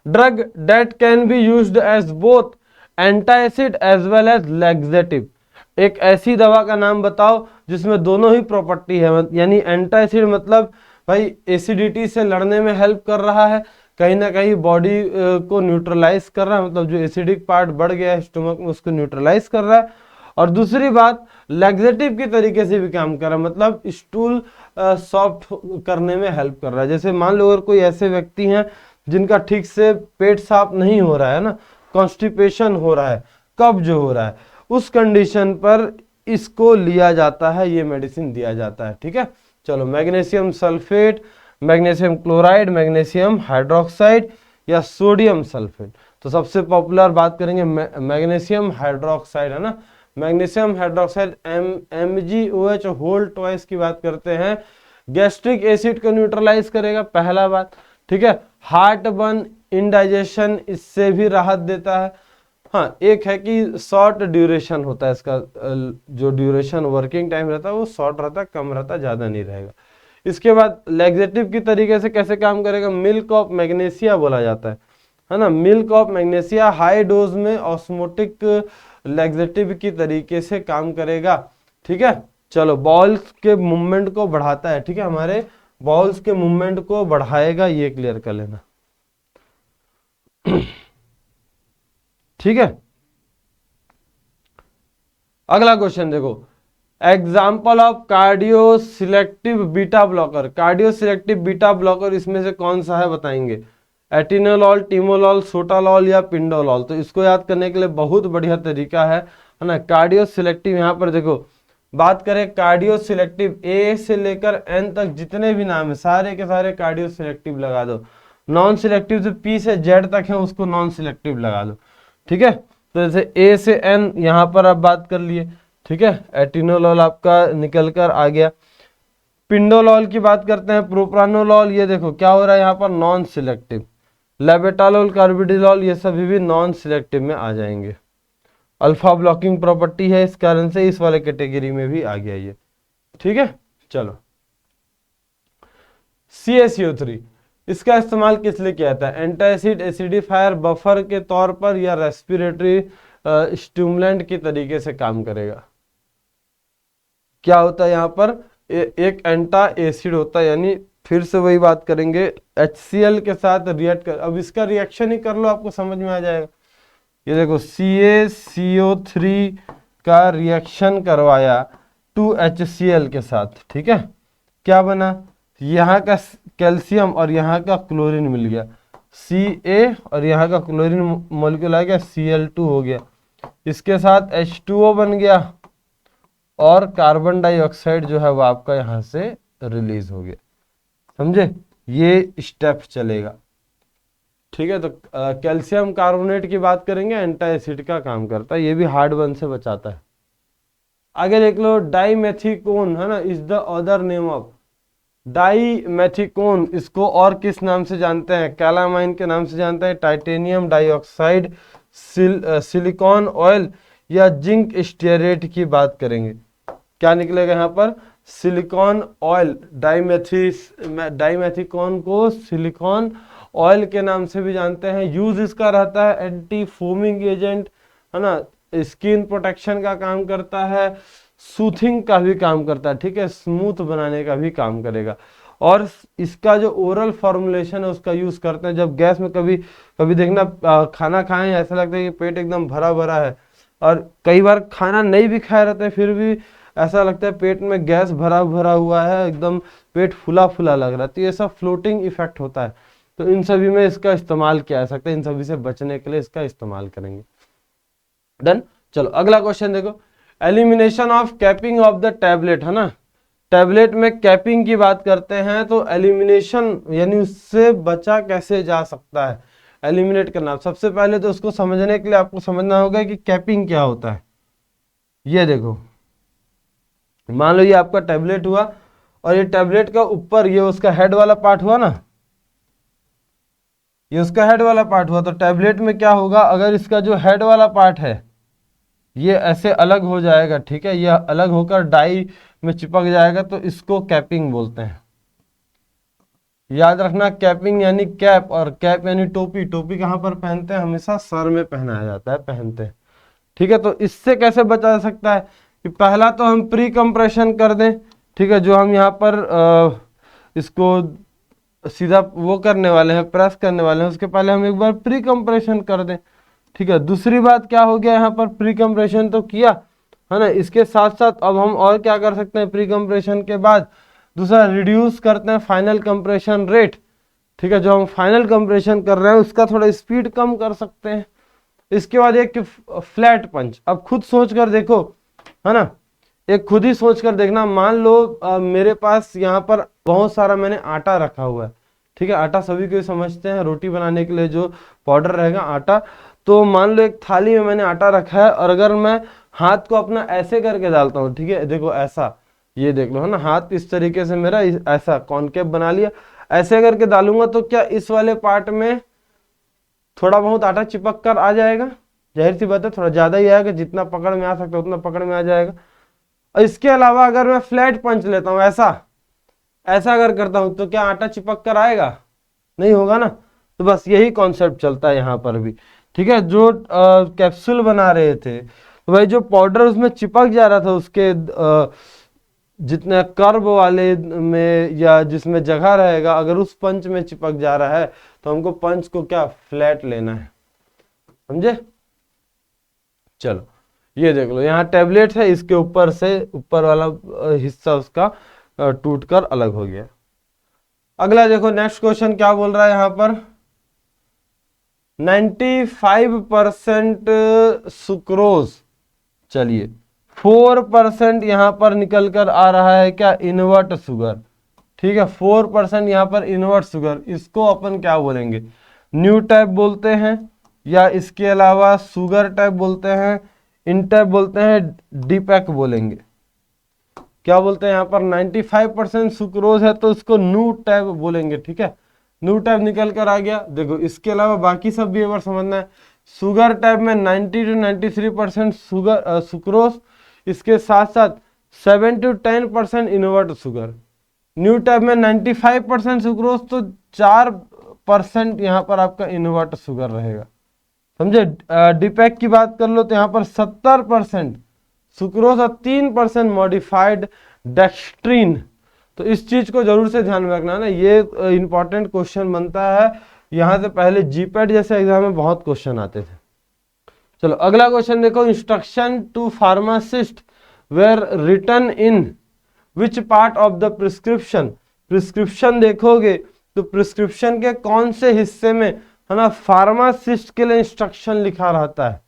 drug that can be used as both antacid as well as laxative. एक ऐसी दवा का नाम बताओ जिसमें दोनों ही प्रॉपर्टी है, यानी एंटासिड मतलब भाई एसिडिटी से लड़ने में हेल्प कर रहा है, कहीं ना कहीं बॉडी को न्यूट्रलाइज कर रहा है, मतलब जो एसिडिक पार्ट बढ़ गया है स्टोमक में उसको न्यूट्रलाइज कर रहा है। और दूसरी बात, लैक्सेटिव की तरीके से भी काम कर रहा है, मतलब स्टूल सॉफ्ट करने में हेल्प कर रहा है। जैसे मान लो अगर कोई ऐसे व्यक्ति हैं जिनका ठीक से पेट साफ नहीं हो रहा है ना, कॉन्स्टिपेशन हो रहा है, कब्ज हो रहा है, उस कंडीशन पर इसको लिया जाता है, ये मेडिसिन दिया जाता है। ठीक है, चलो magnesium sulphate, magnesium chloride, magnesium hydroxide या सोडियम सल्फेट। तो सबसे पॉपुलर बात करेंगे मैग्नीशियम हाइड्रोक्साइड, है ना, magnesium hydroxide MgOH whole twice की बात करते हैं, गैस्ट्रिक एसिड को न्यूट्रलाइज करेगा, पहला बात। ठीक है, हार्ट बर्न, इंडाइजेशन, इससे भी राहत देता है। हाँ, एक है कि शॉर्ट ड्यूरेशन होता है इसका, जो ड्यूरेशन वर्किंग टाइम रहता है वो शॉर्ट रहता है, कम रहता है, ज्यादा नहीं रहेगा। इसके बाद लैक्सेटिव की तरीके से कैसे काम करेगा? मिल्क ऑफ मैग्नीशिया बोला जाता है ना, milk of magnesia high dose में ऑस्मोटिक लैक्सेटिव की तरीके से काम करेगा। ठीक है, चलो बाउल्स के मूवमेंट को बढ़ाता है। ठीक है, हमारे बाउल्स के मूवमेंट को बढ़ाएगा, ये क्लियर कर लेना। ठीक है, अगला क्वेश्चन देखो, example of cardio selective beta blocker. Cardio selective beta blocker इसमें से कौन सा है बताएंगे? एटिनोलॉल, टिमोलॉल, सोटालॉल या पिंडोलॉल। तो इसको याद करने के लिए बहुत बढ़िया तरीका है ना, कार्डियो सिलेक्टिव। यहाँ पर देखो, बात करें कार्डियो सिलेक्टिव, ए से लेकर एन तक जितने भी नाम है सारे के सारे कार्डियो सिलेक्टिव लगा दो। नॉन सिलेक्टिव से पी से जेड तक है उसको नॉन सिलेक्टिव लगा दो। ठीक है, तो जैसे ए से एन यहाँ पर आप बात कर लिए। ठीक है, एटिनोलॉल आपका निकल कर आ गया। पिंडोलॉल की बात करते हैं, प्रोप्रानोलॉल, ये देखो क्या हो रहा है यहाँ पर, नॉन सिलेक्टिव। लेबेटालोल, कार्बिडिलॉल, ये सभी भी नॉन सिलेक्टिव में आ जाएंगे। अल्फा ब्लॉकिंग प्रॉपर्टी है, इस कारण से इस वाले कैटेगरी में भी आ गया ये। ठीक है, चलो CaCO3, इसका इस्तेमाल किस लिए किया जाता है? एंटासिड, एसिडिफायर, बफर के तौर पर या रेस्पिरेटरी स्टिमुलेंट की तरीके से काम करेगा। क्या होता है यहाँ पर? एक एंटा एसिड होता है, यानी फिर से वही बात करेंगे, HCl के साथ रिएक्ट कर, अब इसका रिएक्शन ही कर लो आपको समझ में आ जाएगा। ये देखो CaCO3 का रिएक्शन करवाया 2HCl के साथ। ठीक है, क्या बना? यहाँ का कैल्शियम और यहाँ का क्लोरीन मिल गया, Ca, और यहाँ का क्लोरीन मॉलिक्यूल आ गया Cl2 हो गया, इसके साथ H2O बन गया और कार्बन डाइऑक्साइड जो है वो आपका यहाँ से रिलीज हो गया। समझे, ये स्टेप चलेगा। ठीक है, तो कैल्शियम कार्बोनेट की बात करेंगे, एंटा एसिड का काम करता है, ये भी हार्ट बर्न से बचाता है। आगे देख लो डाइमेथिकोन है ना, is the other name of dimethicone, इसको और किस नाम से जानते हैं, कैलामाइन के नाम से जानते हैं, टाइटेनियम डाइऑक्साइड, सिलिकॉन ऑयल या जिंक स्टीयरेट की बात करेंगे, क्या निकलेगा यहाँ पर, सिलिकॉन ऑयल। डाइमेथिकोन को सिलिकॉन ऑयल के नाम से भी जानते हैं। यूज इसका रहता है एंटी फोमिंग एजेंट है ना, स्किन प्रोटेक्शन का काम करता है, सूथिंग का भी काम करता है, ठीक है, स्मूथ बनाने का भी काम करेगा। और इसका जो ओरल फॉर्मुलेशन है उसका यूज करते हैं जब गैस में कभी कभी देखना खाना खाएं ऐसा लगता है कि पेट एकदम भरा भरा है, और कई बार खाना नहीं भी खाए रहते हैं फिर भी ऐसा लगता है पेट में गैस भरा भरा हुआ है, एकदम पेट फुला फुला लग रहा है, तो ये सब फ्लोटिंग इफेक्ट होता है। तो इन सभी में इसका इस्तेमाल किया जा सकता है, इन सभी से बचने के लिए इसका इस्तेमाल करेंगे। डन। चलो अगला क्वेश्चन देखो, elimination of capping of the tablet है ना, टैबलेट में कैपिंग की बात करते हैं, तो एलिमिनेशन यानी उससे बचा कैसे जा सकता है, एलिमिनेट करना। सबसे पहले तो उसको समझने के लिए आपको समझना होगा कि कैपिंग क्या होता है। ये देखो, मान लो ये आपका टैबलेट हुआ और ये टैबलेट का ऊपर ये उसका हेड वाला पार्ट हुआ ना, ये उसका हेड वाला पार्ट हुआ, तो टैबलेट में क्या होगा, अगर इसका जो हेड वाला पार्ट है ये ऐसे अलग हो जाएगा, ठीक है, यह अलग होकर डाई में चिपक जाएगा, तो इसको कैपिंग बोलते हैं। याद रखना, कैपिंग यानी कैप, और कैप यानी टोपी। टोपी कहाँ पर पहनते हैं, हमेशा सर में पहनाया जाता है, पहनते हैं, ठीक है। तो इससे कैसे बचा जा सकता है कि पहला तो हम प्री कंप्रेशन कर दें, ठीक है, जो हम यहाँ पर इसको सीधा वो करने वाले हैं, प्रेस करने वाले हैं, उसके पहले हम एक बार प्री कंप्रेशन कर दें, ठीक है। दूसरी बात क्या हो गया, यहाँ पर प्री कंप्रेशन तो किया है ना, इसके साथ साथ अब हम और क्या कर सकते हैं, प्री कंप्रेशन के बाद दूसरा रिड्यूस करते हैं फाइनल कंप्रेशन रेट, ठीक है, जो हम फाइनल कंप्रेशन कर रहे हैं उसका थोड़ा स्पीड कम कर सकते हैं। इसके बाद एक फ्लैट पंच, अब खुद सोच कर देखो है ना, एक खुद ही सोच कर देखना, मान लो मेरे पास यहाँ पर बहुत सारा मैंने आटा रखा हुआ है, ठीक है, आटा सभी को समझते हैं, रोटी बनाने के लिए जो पाउडर रहेगा आटा, तो मान लो एक थाली में मैंने आटा रखा है, और अगर मैं हाथ को अपना ऐसे करके डालता हूँ, ठीक है, देखो ऐसा, ये देख लो है ना, हाथ इस तरीके से मेरा ऐसा कॉनकेव बना लिया, ऐसे करके डालूंगा तो क्या इस वाले पार्ट में थोड़ा बहुत आटा चिपक कर आ जाएगा, जाहिर सी बात है थोड़ा ज्यादा ही आएगा, जितना पकड़ में आ सकता है उतना पकड़ में आ जाएगा। और इसके अलावा अगर मैं फ्लैट पंच लेता हूँ, ऐसा ऐसा अगर करता हूं, तो क्या आटा चिपक कर आएगा, नहीं होगा ना। तो बस यही कॉन्सेप्ट चलता है यहाँ पर भी, ठीक है। जो कैप्सूल बना रहे थे, तो भाई जो पाउडर उसमें चिपक जा रहा था, उसके जितने कर्व वाले में या जिसमें जगह रहेगा, अगर उस पंच में चिपक जा रहा है तो हमको पंच को क्या फ्लैट लेना है, समझे। चलो ये देख लो, यहाँ टैबलेट है, इसके ऊपर से ऊपर वाला हिस्सा उसका टूट कर अलग हो गया। अगला देखो, नेक्स्ट क्वेश्चन क्या बोल रहा है यहाँ पर, 95% सुक्रोज, चलिए 4% यहाँ पर निकल कर आ रहा है क्या, इनवर्ट शुगर, ठीक है, 4% यहाँ पर इनवर्ट शुगर, इसको अपन क्या बोलेंगे, न्यू टाइप बोलते हैं, या इसके अलावा शुगर टाइप बोलते हैं, इन टाइप बोलते हैं, डीपैक बोलेंगे, क्या बोलते हैं यहाँ पर 95% सुक्रोज है तो इसको न्यू टाइप बोलेंगे, ठीक है, न्यू टाइप निकल कर आ गया। देखो इसके अलावा बाकी सब भी एक बार समझना है, शुगर टाइप में 90 to 93% शुगर सुक्रोज, इसके साथ साथ 7 to 10% invert sugar. New type में 95% सुक्रोज, तो 4% यहाँ पर आपका इनवर्ट शुगर रहेगा, समझे। डीपैक की बात कर लो तो यहाँ पर 70% सुक्रोज और 3% मॉडिफाइड डेक्स्ट्रीन। तो इस चीज को जरूर से ध्यान में रखना ना, ये इंपॉर्टेंट क्वेश्चन बनता है, यहाँ से पहले जीपैट जैसे एग्जाम में बहुत क्वेश्चन आते थे। चलो अगला क्वेश्चन देखो, instruction to pharmacist were written in which part of the prescription. Prescription देखोगे तो प्रिस्क्रिप्शन के कौन से हिस्से में है ना फार्मासिस्ट के लिए इंस्ट्रक्शन लिखा रहता है,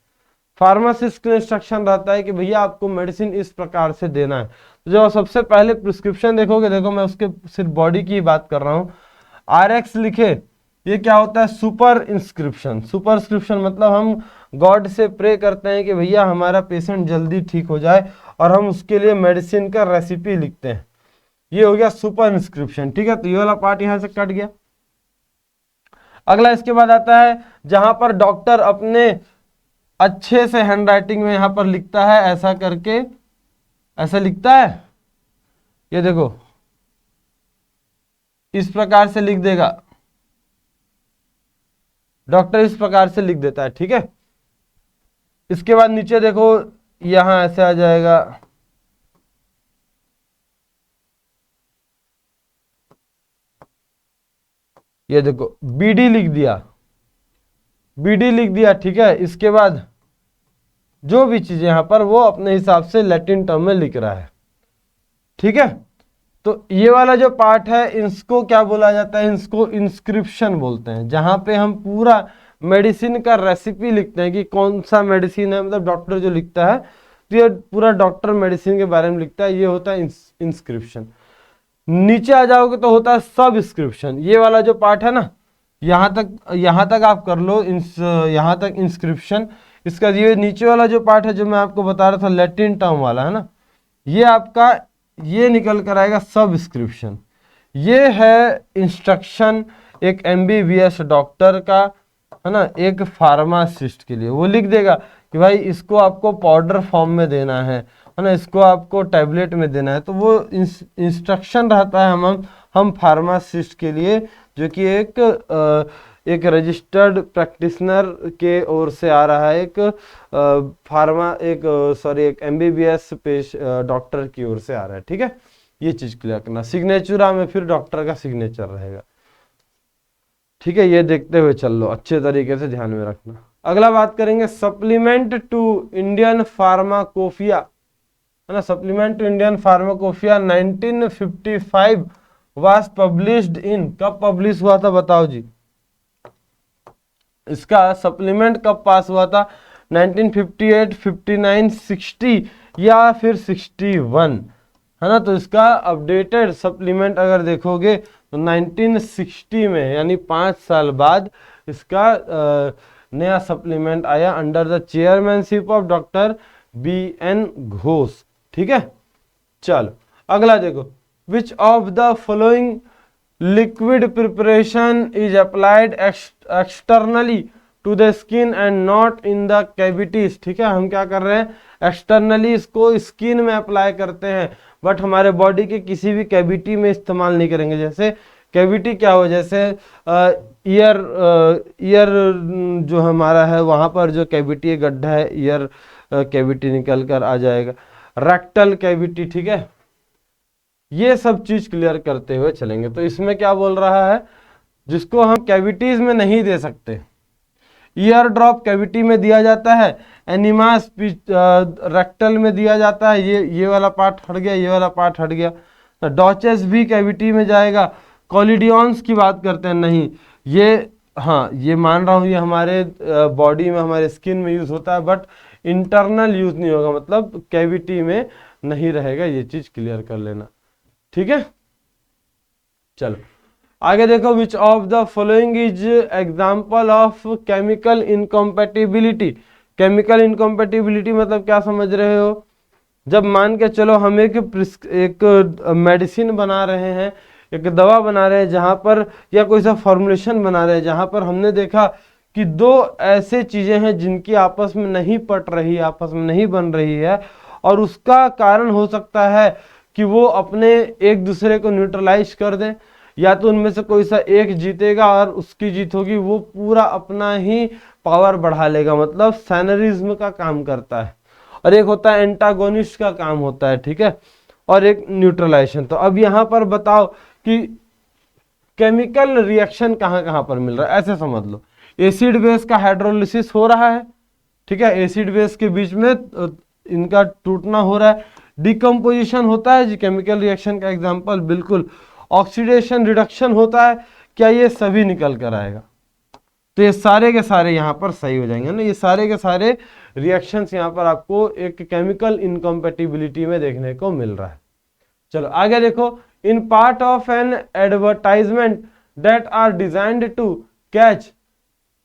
फार्मासिस्ट के लिए इंस्ट्रक्शन रहता है कि भैया आपको मेडिसिन इस प्रकार से देना है। तो जब सबसे पहले प्रिस्क्रिप्शन देखोगे, देखो मैं उसके सिर्फ बॉडी की बात कर रहा हूँ, RX लिखे, ये क्या होता है, सुपर इंस्क्रिप्शन। सुपरस्क्रिप्शन मतलब हम गॉड से प्रे करते हैं कि भैया हमारा पेशेंट जल्दी ठीक हो जाए, और हम उसके लिए मेडिसिन का रेसिपी लिखते हैं। ये हो गया सुपर इंस्क्रिप्शन, ठीक है। तो ये वाला पार्ट यहां से कट गया। अगला इसके बाद आता है जहां पर डॉक्टर अपने अच्छे से हैंडराइटिंग में यहां पर लिखता है, ऐसा करके, ऐसा लिखता है, ये देखो इस प्रकार से लिख देगा डॉक्टर, इस प्रकार से लिख देता है, ठीक है। इसके बाद नीचे देखो यहां ऐसे आ जाएगा, ये देखो बीडी लिख दिया, बीडी लिख दिया, ठीक है। इसके बाद जो भी चीज यहां पर वो अपने हिसाब से लैटिन टर्म में लिख रहा है, ठीक है। तो ये वाला जो पार्ट है इसको क्या बोला जाता है, इसको इंस्क्रिप्शन बोलते हैं, जहां पे हम पूरा मेडिसिन का रेसिपी लिखते हैं कि कौन सा मेडिसिन है, मतलब डॉक्टर जो लिखता है तो ये पूरा डॉक्टर मेडिसिन के बारे में लिखता है, ये होता है इंस्क्रिप्शन। नीचे आ जाओगे तो होता है सबस्क्रिप्शन। ये वाला जो पार्ट है ना, यहां तक आप कर लो, यहां तक इंस्क्रिप्शन। इसका ये नीचे वाला जो पार्ट है जो मैं आपको बता रहा था लैटिन टर्म वाला है ना, ये आपका ये निकल कर आएगा सबस्क्रिप्शन। ये है इंस्ट्रक्शन एक एमबीबीएस डॉक्टर का, है ना, एक फार्मासिस्ट के लिए। वो लिख देगा कि भाई इसको आपको पाउडर फॉर्म में देना है ना, इसको आपको टैबलेट में देना है। तो वो इंस्ट्रक्शन रहता है हम फार्मासिस्ट के लिए, जो कि एक रजिस्टर्ड प्रैक्टिशनर के ओर से आ रहा है, एक एमबीबीएस डॉक्टर की ओर से आ रहा है, ठीक है। ये चीज क्लियर करना। सिग्नेचर में फिर डॉक्टर का सिग्नेचर रहेगा, ठीक है। ये देखते हुए चल लो, अच्छे तरीके से ध्यान में रखना। अगला बात करेंगे सप्लीमेंट टू इंडियन फार्माकोपिया, है ना। Supplement to Indian pharmacopoeia 1955 was published in, कब पब्लिश हुआ था बताओ जी। इसका सप्लीमेंट कब पास हुआ था, 1958, 59, 60 या फिर 61, है ना। तो इसका अपडेटेड सप्लीमेंट अगर देखोगे तो 1960 में, यानी 5 साल बाद इसका नया सप्लीमेंट आया under the chairmanship of doctor BN Ghosh, ठीक है। चलो अगला देखो, which of the following liquid preparation is applied externally to the skin and not in the cavities, ठीक है। हम क्या कर रहे हैं, एक्सटर्नली इसको स्किन में अप्लाई करते हैं, बट हमारे बॉडी के किसी भी कैविटी में इस्तेमाल नहीं करेंगे। जैसे कैविटी क्या हो, जैसे ईयर जो हमारा है वहां पर जो कैविटी है, गड्ढा है, ईयर कैविटी निकल कर आ जाएगा, रेक्टल कैविटी, ठीक है। ये सब चीज क्लियर करते हुए चलेंगे। तो इसमें क्या बोल रहा है, जिसको हम कैविटीज में नहीं दे सकते, ईयर ड्रॉप कैविटी में दिया जाता है, एनिमा रेक्टल में दिया जाता है, ये वाला पार्ट हट गया, ये वाला पार्ट हट गया। डॉचेस भी कैविटी में जाएगा। कॉलिडियंस की बात करते हैं, नहीं ये, हाँ ये मान रहा हूँ ये हमारे बॉडी में, हमारे स्किन में यूज होता है, बट इंटरनल यूज नहीं होगा, मतलब कैविटी में नहीं रहेगा। ये चीज क्लियर कर लेना, ठीक है। चलो आगे देखो, which of the following is example of chemical incompatibility. Chemical incompatibility मतलब क्या समझ रहे हो, जब मान के चलो हम एक मेडिसिन बना रहे हैं, एक दवा बना रहे हैं जहां पर, या कोई सा फॉर्मुलेशन बना रहे हैं जहां पर हमने देखा कि दो ऐसे चीजें हैं जिनकी आपस में नहीं पट रही, आपस में नहीं बन रही है, और उसका कारण हो सकता है कि वो अपने एक दूसरे को न्यूट्रलाइज कर दें, या तो उनमें से कोई सा एक जीतेगा और उसकी जीत होगी, वो पूरा अपना ही पावर बढ़ा लेगा, मतलब सैनरिज्म का काम करता है। और एक होता है एंटागोनिस्ट का काम होता है, ठीक है, और एक न्यूट्रलाइजेशन। तो अब यहां पर बताओ कि केमिकल रिएक्शन कहां कहां पर मिल रहा है, ऐसे समझ लो। एसिड बेस का हाइड्रोलिसिस हो रहा है, ठीक है, एसिड बेस के बीच में इनका टूटना हो रहा है। डिकम्पोजिशन होता है जी, केमिकल रिएक्शन का एग्जांपल बिल्कुल। ऑक्सीडेशन रिडक्शन होता है, क्या ये सभी निकल कर आएगा। तो ये सारे के सारे यहाँ पर सही हो जाएंगे ना, ये सारे के सारे रिएक्शंस यहाँ पर आपको एक केमिकल इनकम्पेटिबिलिटी में देखने को मिल रहा है। चलो आगे देखो, in part of an advertisement that are designed to catch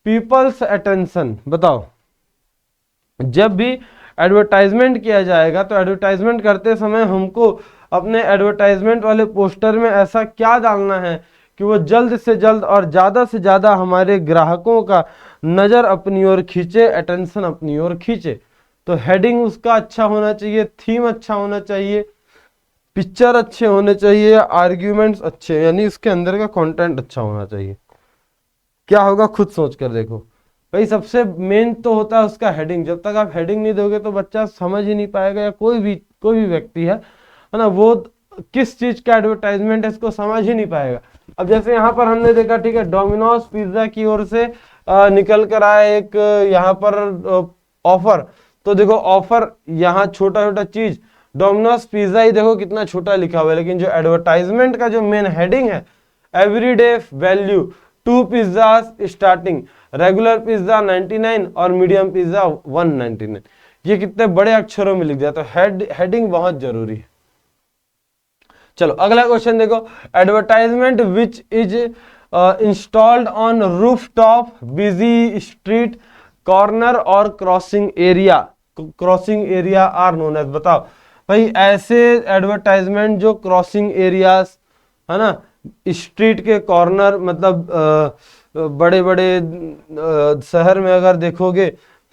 people's attention, बताओ जब भी एडवर्टाइजमेंट किया जाएगा तो एडवर्टाइजमेंट करते समय हमको अपने एडवर्टाइजमेंट वाले पोस्टर में ऐसा क्या डालना है कि वो जल्द से जल्द और ज़्यादा से ज़्यादा हमारे ग्राहकों का नज़र अपनी ओर खींचे, अटेंशन अपनी ओर खींचे। तो हेडिंग उसका अच्छा होना चाहिए, थीम अच्छा होना चाहिए, पिक्चर अच्छे होने चाहिए, आर्ग्यूमेंट्स अच्छे, यानी इसके अंदर का कंटेंट अच्छा होना चाहिए। क्या होगा खुद सोच कर देखो भाई। सबसे मेन तो होता है उसका हेडिंग। जब तक आप हेडिंग नहीं दोगे तो बच्चा समझ ही नहीं पाएगा, या कोई भी व्यक्ति है ना, वो किस चीज का एडवर्टाइजमेंट है इसको समझ ही नहीं पाएगा। अब जैसे यहाँ पर हमने देखा, ठीक है, डोमिनोज पिज्जा की ओर से निकल कर आया एक यहाँ पर ऑफर। तो देखो ऑफर, यहाँ छोटा छोटा चीज, डोमिनोज पिज्जा ही देखो कितना छोटा लिखा हुआ है, लेकिन जो एडवर्टाइजमेंट का जो मेन हेडिंग है, everyday value 2 pizza starting, regular pizza 99 और मीडियम पिज्जा 199, ये कितने बड़े अक्षरों में लिख दिया। तो हेडिंग बहुत जरूरी है। चलो अगला क्वेश्चन देखो, advertisement which is installed on roof top, busy street, corner और crossing area are known as. बताओ भाई, ऐसे एडवर्टाइजमेंट जो क्रॉसिंग एरियाज है ना, स्ट्रीट के कॉर्नर, मतलब बड़े बड़े शहर में अगर देखोगे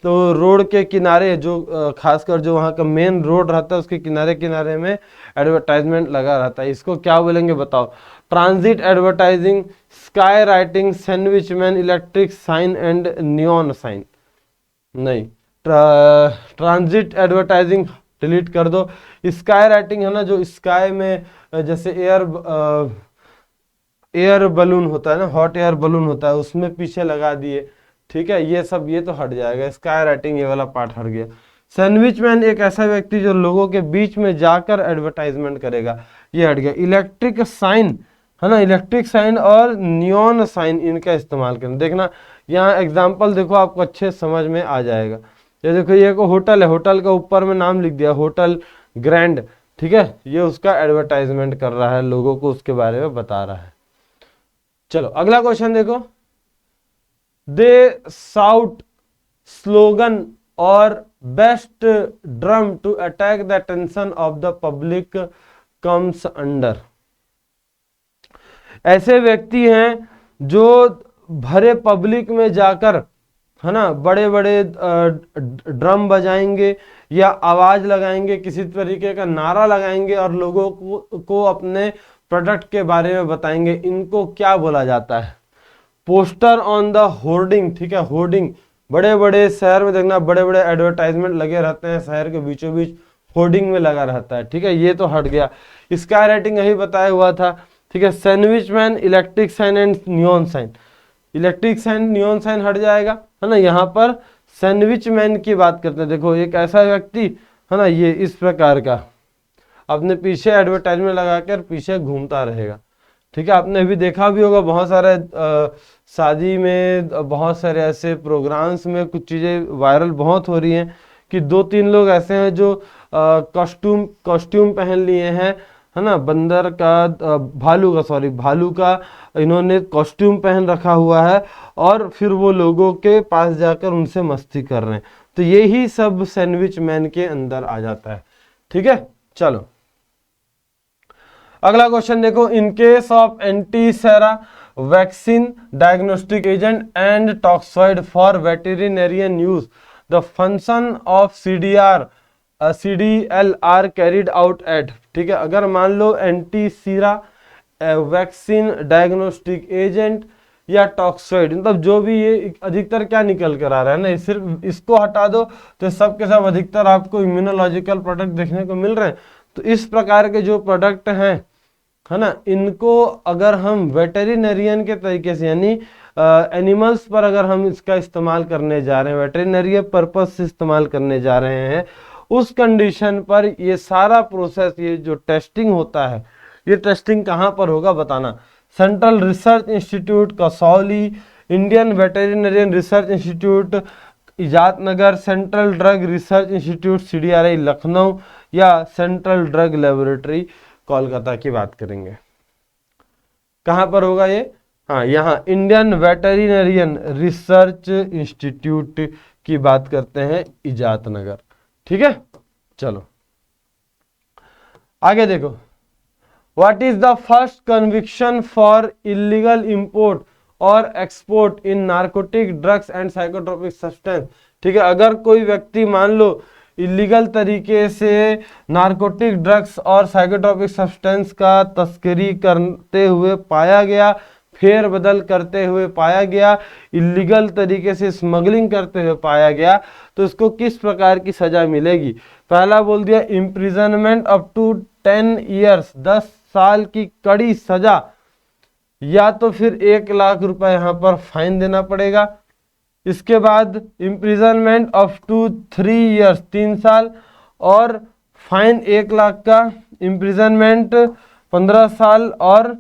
तो रोड के किनारे, जो खासकर जो वहाँ का मेन रोड रहता है उसके किनारे किनारे में एडवर्टाइजमेंट लगा रहता है। इसको क्या बोलेंगे बताओ? Transit advertising, sky writing, sandwich man, electric sign and neon sign. नहीं, ट्रांजिट एडवर्टाइजिंग डिलीट कर दो। स्काई राइटिंग है ना, जो स्काई में जैसे एयर बलून होता है ना, हॉट एयर बलून होता है, उसमें पीछे लगा दिए, ठीक है, ये सब ये तो हट जाएगा। स्काई राइटिंग ये वाला पार्ट हट गया। सैंडविचमैन एक ऐसा व्यक्ति जो लोगों के बीच में जाकर एडवर्टाइजमेंट करेगा, ये हट गया। इलेक्ट्रिक साइन है ना, इलेक्ट्रिक साइन और नियॉन साइन, इनका इस्तेमाल करना। देखना यहाँ एग्जाम्पल देखो, आपको अच्छे समझ में आ जाएगा। ये देखो, ये को होटल है, होटल का ऊपर में नाम लिख दिया होटल ग्रैंड, ठीक है, ये उसका एडवर्टाइजमेंट कर रहा है, लोगों को उसके बारे में बता रहा है। चलो अगला क्वेश्चन देखो, दे साउट स्लोगन और best drum to attack the attention of the public comes under. ऐसे व्यक्ति हैं जो भरे पब्लिक में जाकर है ना, बड़े बड़े ड्रम बजाएंगे या आवाज लगाएंगे, किसी तरीके का नारा लगाएंगे और लोगों को अपने प्रोडक्ट के बारे में बताएंगे। इनको क्या बोला जाता है? पोस्टर ऑन द होर्डिंग, ठीक है, होर्डिंग। बड़े बड़े शहर में देखना, बड़े बड़े एडवर्टाइजमेंट लगे रहते हैं, शहर के बीचों बीच होर्डिंग में लगा रहता है, ठीक है, ये तो हट गया। स्काई राइटिंग यही बताया हुआ था, ठीक है। Sandwich man, electric sign and neon sign, electric sign neon sign हट जाएगा, है ना। यहाँ पर सैंडविचमैन की बात करते हैं। देखो एक ऐसा व्यक्ति है ना, ये इस प्रकार का अपने पीछे एडवर्टाइजमेंट लगाकर पीछे घूमता रहेगा, ठीक है। आपने भी देखा भी होगा, बहुत सारे शादी में, बहुत सारे ऐसे प्रोग्राम्स में कुछ चीज़ें वायरल बहुत हो रही हैं कि 2-3 लोग ऐसे हैं जो कॉस्ट्यूम पहन लिए हैं, है ना, बंदर का, भालू का इन्होंने कॉस्ट्यूम पहन रखा हुआ है और फिर वो लोगों के पास जाकर उनसे मस्ती कर रहे हैं। तो यही सब सैंडविच मैन के अंदर आ जाता है, ठीक है। चलो अगला क्वेश्चन देखो, in case of antisera vaccine, diagnostic agent and toxoid for veterinarian use, the function of CDL are carried out at, ठीक है। अगर मान लो एंटीसीरा वैक्सीन, डायग्नोस्टिक एजेंट या टॉक्सॉइड, मतलब जो भी, ये अधिकतर क्या निकल कर आ रहा है ना, सिर्फ इसको हटा दो तो सब के सब अधिकतर आपको इम्यूनोलॉजिकल प्रोडक्ट देखने को मिल रहे हैं। तो इस प्रकार के जो प्रोडक्ट हैं, है ना, इनको अगर हम वेटेरिनेरियन के तरीके से, यानी एनिमल्स पर अगर हम इसका इस्तेमाल करने जा रहे हैं, वेटेरिनरी पर्पज से इस्तेमाल करने जा रहे हैं, उस कंडीशन पर ये सारा प्रोसेस, ये जो टेस्टिंग होता है, ये टेस्टिंग कहाँ पर होगा बताना। Central research institute Kasauli, Indian veterinarian research institute Izatnagar, central drug research institute CDRI Lucknow, या सेंट्रल ड्रग लेबोरेटरी कोलकाता की बात करेंगे। कहाँ पर होगा ये? हाँ, यहाँ इंडियन वेटेरिनेरियन रिसर्च इंस्टीट्यूट की बात करते हैं इजात नगर। ठीक है, चलो आगे देखो। What is the first conviction for illegal import और export in narcotic drugs and psychotropic substance. ठीक है, अगर कोई व्यक्ति मान लो इलीगल तरीके से नार्कोटिक ड्रग्स और साइकोट्रोपिक सब्सटेंस का तस्करी करते हुए पाया गया, फेर बदल करते हुए पाया गया, इलीगल तरीके से स्मगलिंग करते हुए पाया गया, तो इसको किस प्रकार की सजा मिलेगी। पहला बोल दिया इम्प्रिजनमेंट अप टू 10 ईयर्स, 10 साल की कड़ी सजा, या तो फिर 1 लाख रुपए यहाँ पर फाइन देना पड़ेगा। इसके बाद इम्प्रिजनमेंट अप टू 3 ईयर्स, 3 साल, और फाइन 1 लाख का, इम्प्रिजनमेंट 15 साल और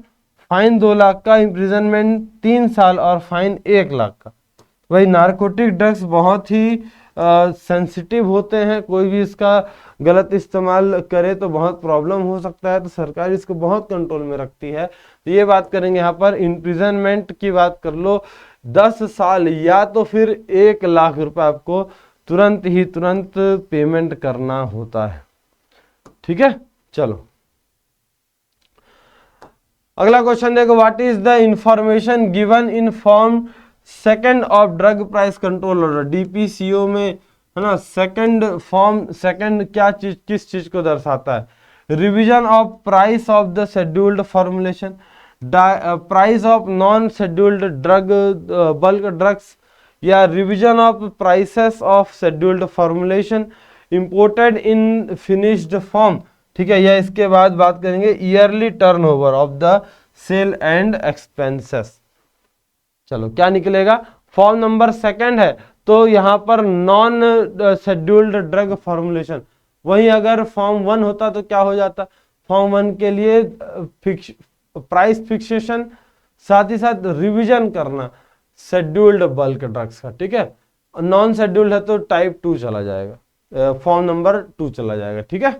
फाइन 2 लाख का, इम्प्रिजनमेंट 3 साल और फाइन 1 लाख का। वही नारकोटिक ड्रग्स बहुत ही सेंसिटिव होते हैं, कोई भी इसका गलत इस्तेमाल करे तो बहुत प्रॉब्लम हो सकता है, तो सरकार इसको बहुत कंट्रोल में रखती है। तो ये बात करेंगे यहाँ पर, इम्प्रिजनमेंट की बात कर लो, 10 साल या तो फिर 1 लाख रुपए आपको तुरंत पेमेंट करना होता है। ठीक है, चलो अगला क्वेश्चन देखो। What is the information given in form second of drug price control order, DPCO में, है ना। सेकंड फॉर्म, सेकंड क्या चीज, किस चीज को दर्शाता है। Revision of price of the scheduled formulation, price of non scheduled drug bulk drugs, या revision of prices of scheduled formulation imported in finished form. ठीक है, या इसके बाद बात करेंगे yearly turnover of the sale and expenses. चलो क्या निकलेगा, फॉर्म नंबर सेकंड है तो यहाँ पर नॉन शेड्यूल्ड ड्रग फॉर्मुलेशन, वहीं अगर फॉर्म 1 होता तो क्या हो जाता, फॉर्म 1 के लिए प्राइस फिक्सेशन, साथ ही साथ रिवीजन करना शेड्यूल्ड बल्क ड्रग्स का। ठीक है, नॉन शेड्यूल्ड है तो टाइप 2 चला जाएगा, फॉर्म नंबर 2 चला जाएगा। ठीक है,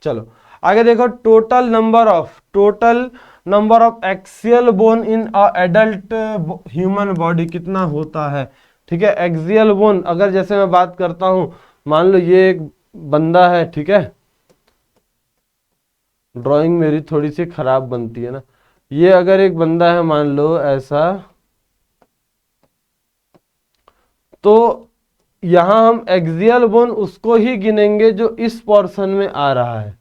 चलो आगे देखो। Total number of axial bone in adult human body कितना होता है। ठीक है, एक्सियल बोन, अगर जैसे मैं बात करता हूं, मान लो ये एक बंदा है, ठीक है, ड्राइंग मेरी थोड़ी सी खराब बनती है ना, ये अगर एक बंदा है मान लो ऐसा, तो यहां हम एक्सियल बोन उसको ही गिनेंगे जो इस पोर्शन में आ रहा है।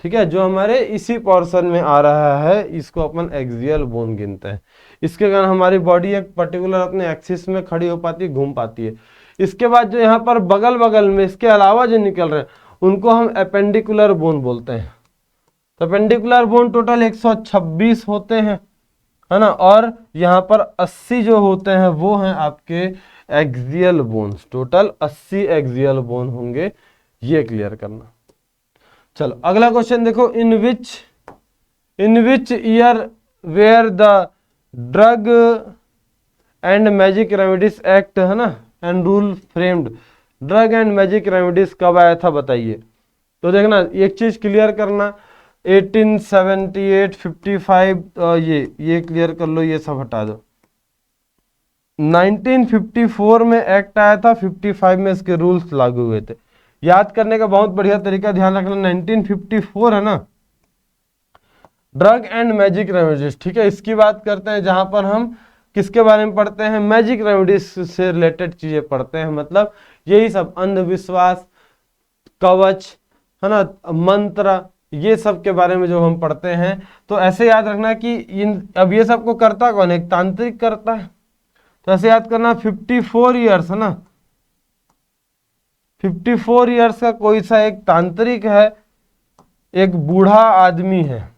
ठीक है, जो हमारे इसी पोर्शन में आ रहा है इसको अपन एक्सियल बोन गिनते हैं। इसके कारण हमारी बॉडी एक पर्टिकुलर अपने एक्सिस में खड़ी हो पाती है, घूम पाती है। इसके बाद जो यहाँ पर बगल बगल में इसके अलावा जो निकल रहे हैं उनको हम एपेंडिकुलर बोन बोलते हैं। तो एपेंडिकुलर बोन टोटल 126 होते हैं, है ना, और यहाँ पर 80 जो होते हैं वो हैं आपके axial bones. Total 80 axial bone होंगे, ये क्लियर करना। चलो अगला क्वेश्चन देखो। In which year were the drug and magic remedies act, है ना, and rule framed. Drug and magic remedies कब आया था बताइए। तो देखना एक चीज क्लियर करना, 1878, 55, ये क्लियर कर लो, ये सब हटा दो। 1954 में एक्ट आया था, 55 में इसके रूल्स लागू हुए थे। याद करने का बहुत बढ़िया तरीका, ध्यान रखना, 1954 है ना, ड्रग एंड मैजिक रेमेडीज। ठीक है, इसकी बात करते हैं जहां पर हम किसके बारे में पढ़ते हैं, मैजिक रेमेडीज से रिलेटेड चीजें पढ़ते हैं, मतलब यही सब अंधविश्वास, कवच, है ना, मंत्र, ये सब के बारे में जो हम पढ़ते हैं। तो ऐसे याद रखना कि अब ये सब को करता कौन है, एक तांत्रिक करता है। तो ऐसे याद करना 54 ईयर्स है ना, 54 ईयर्स का कोई सा एक तांत्रिक है, एक बूढ़ा आदमी है,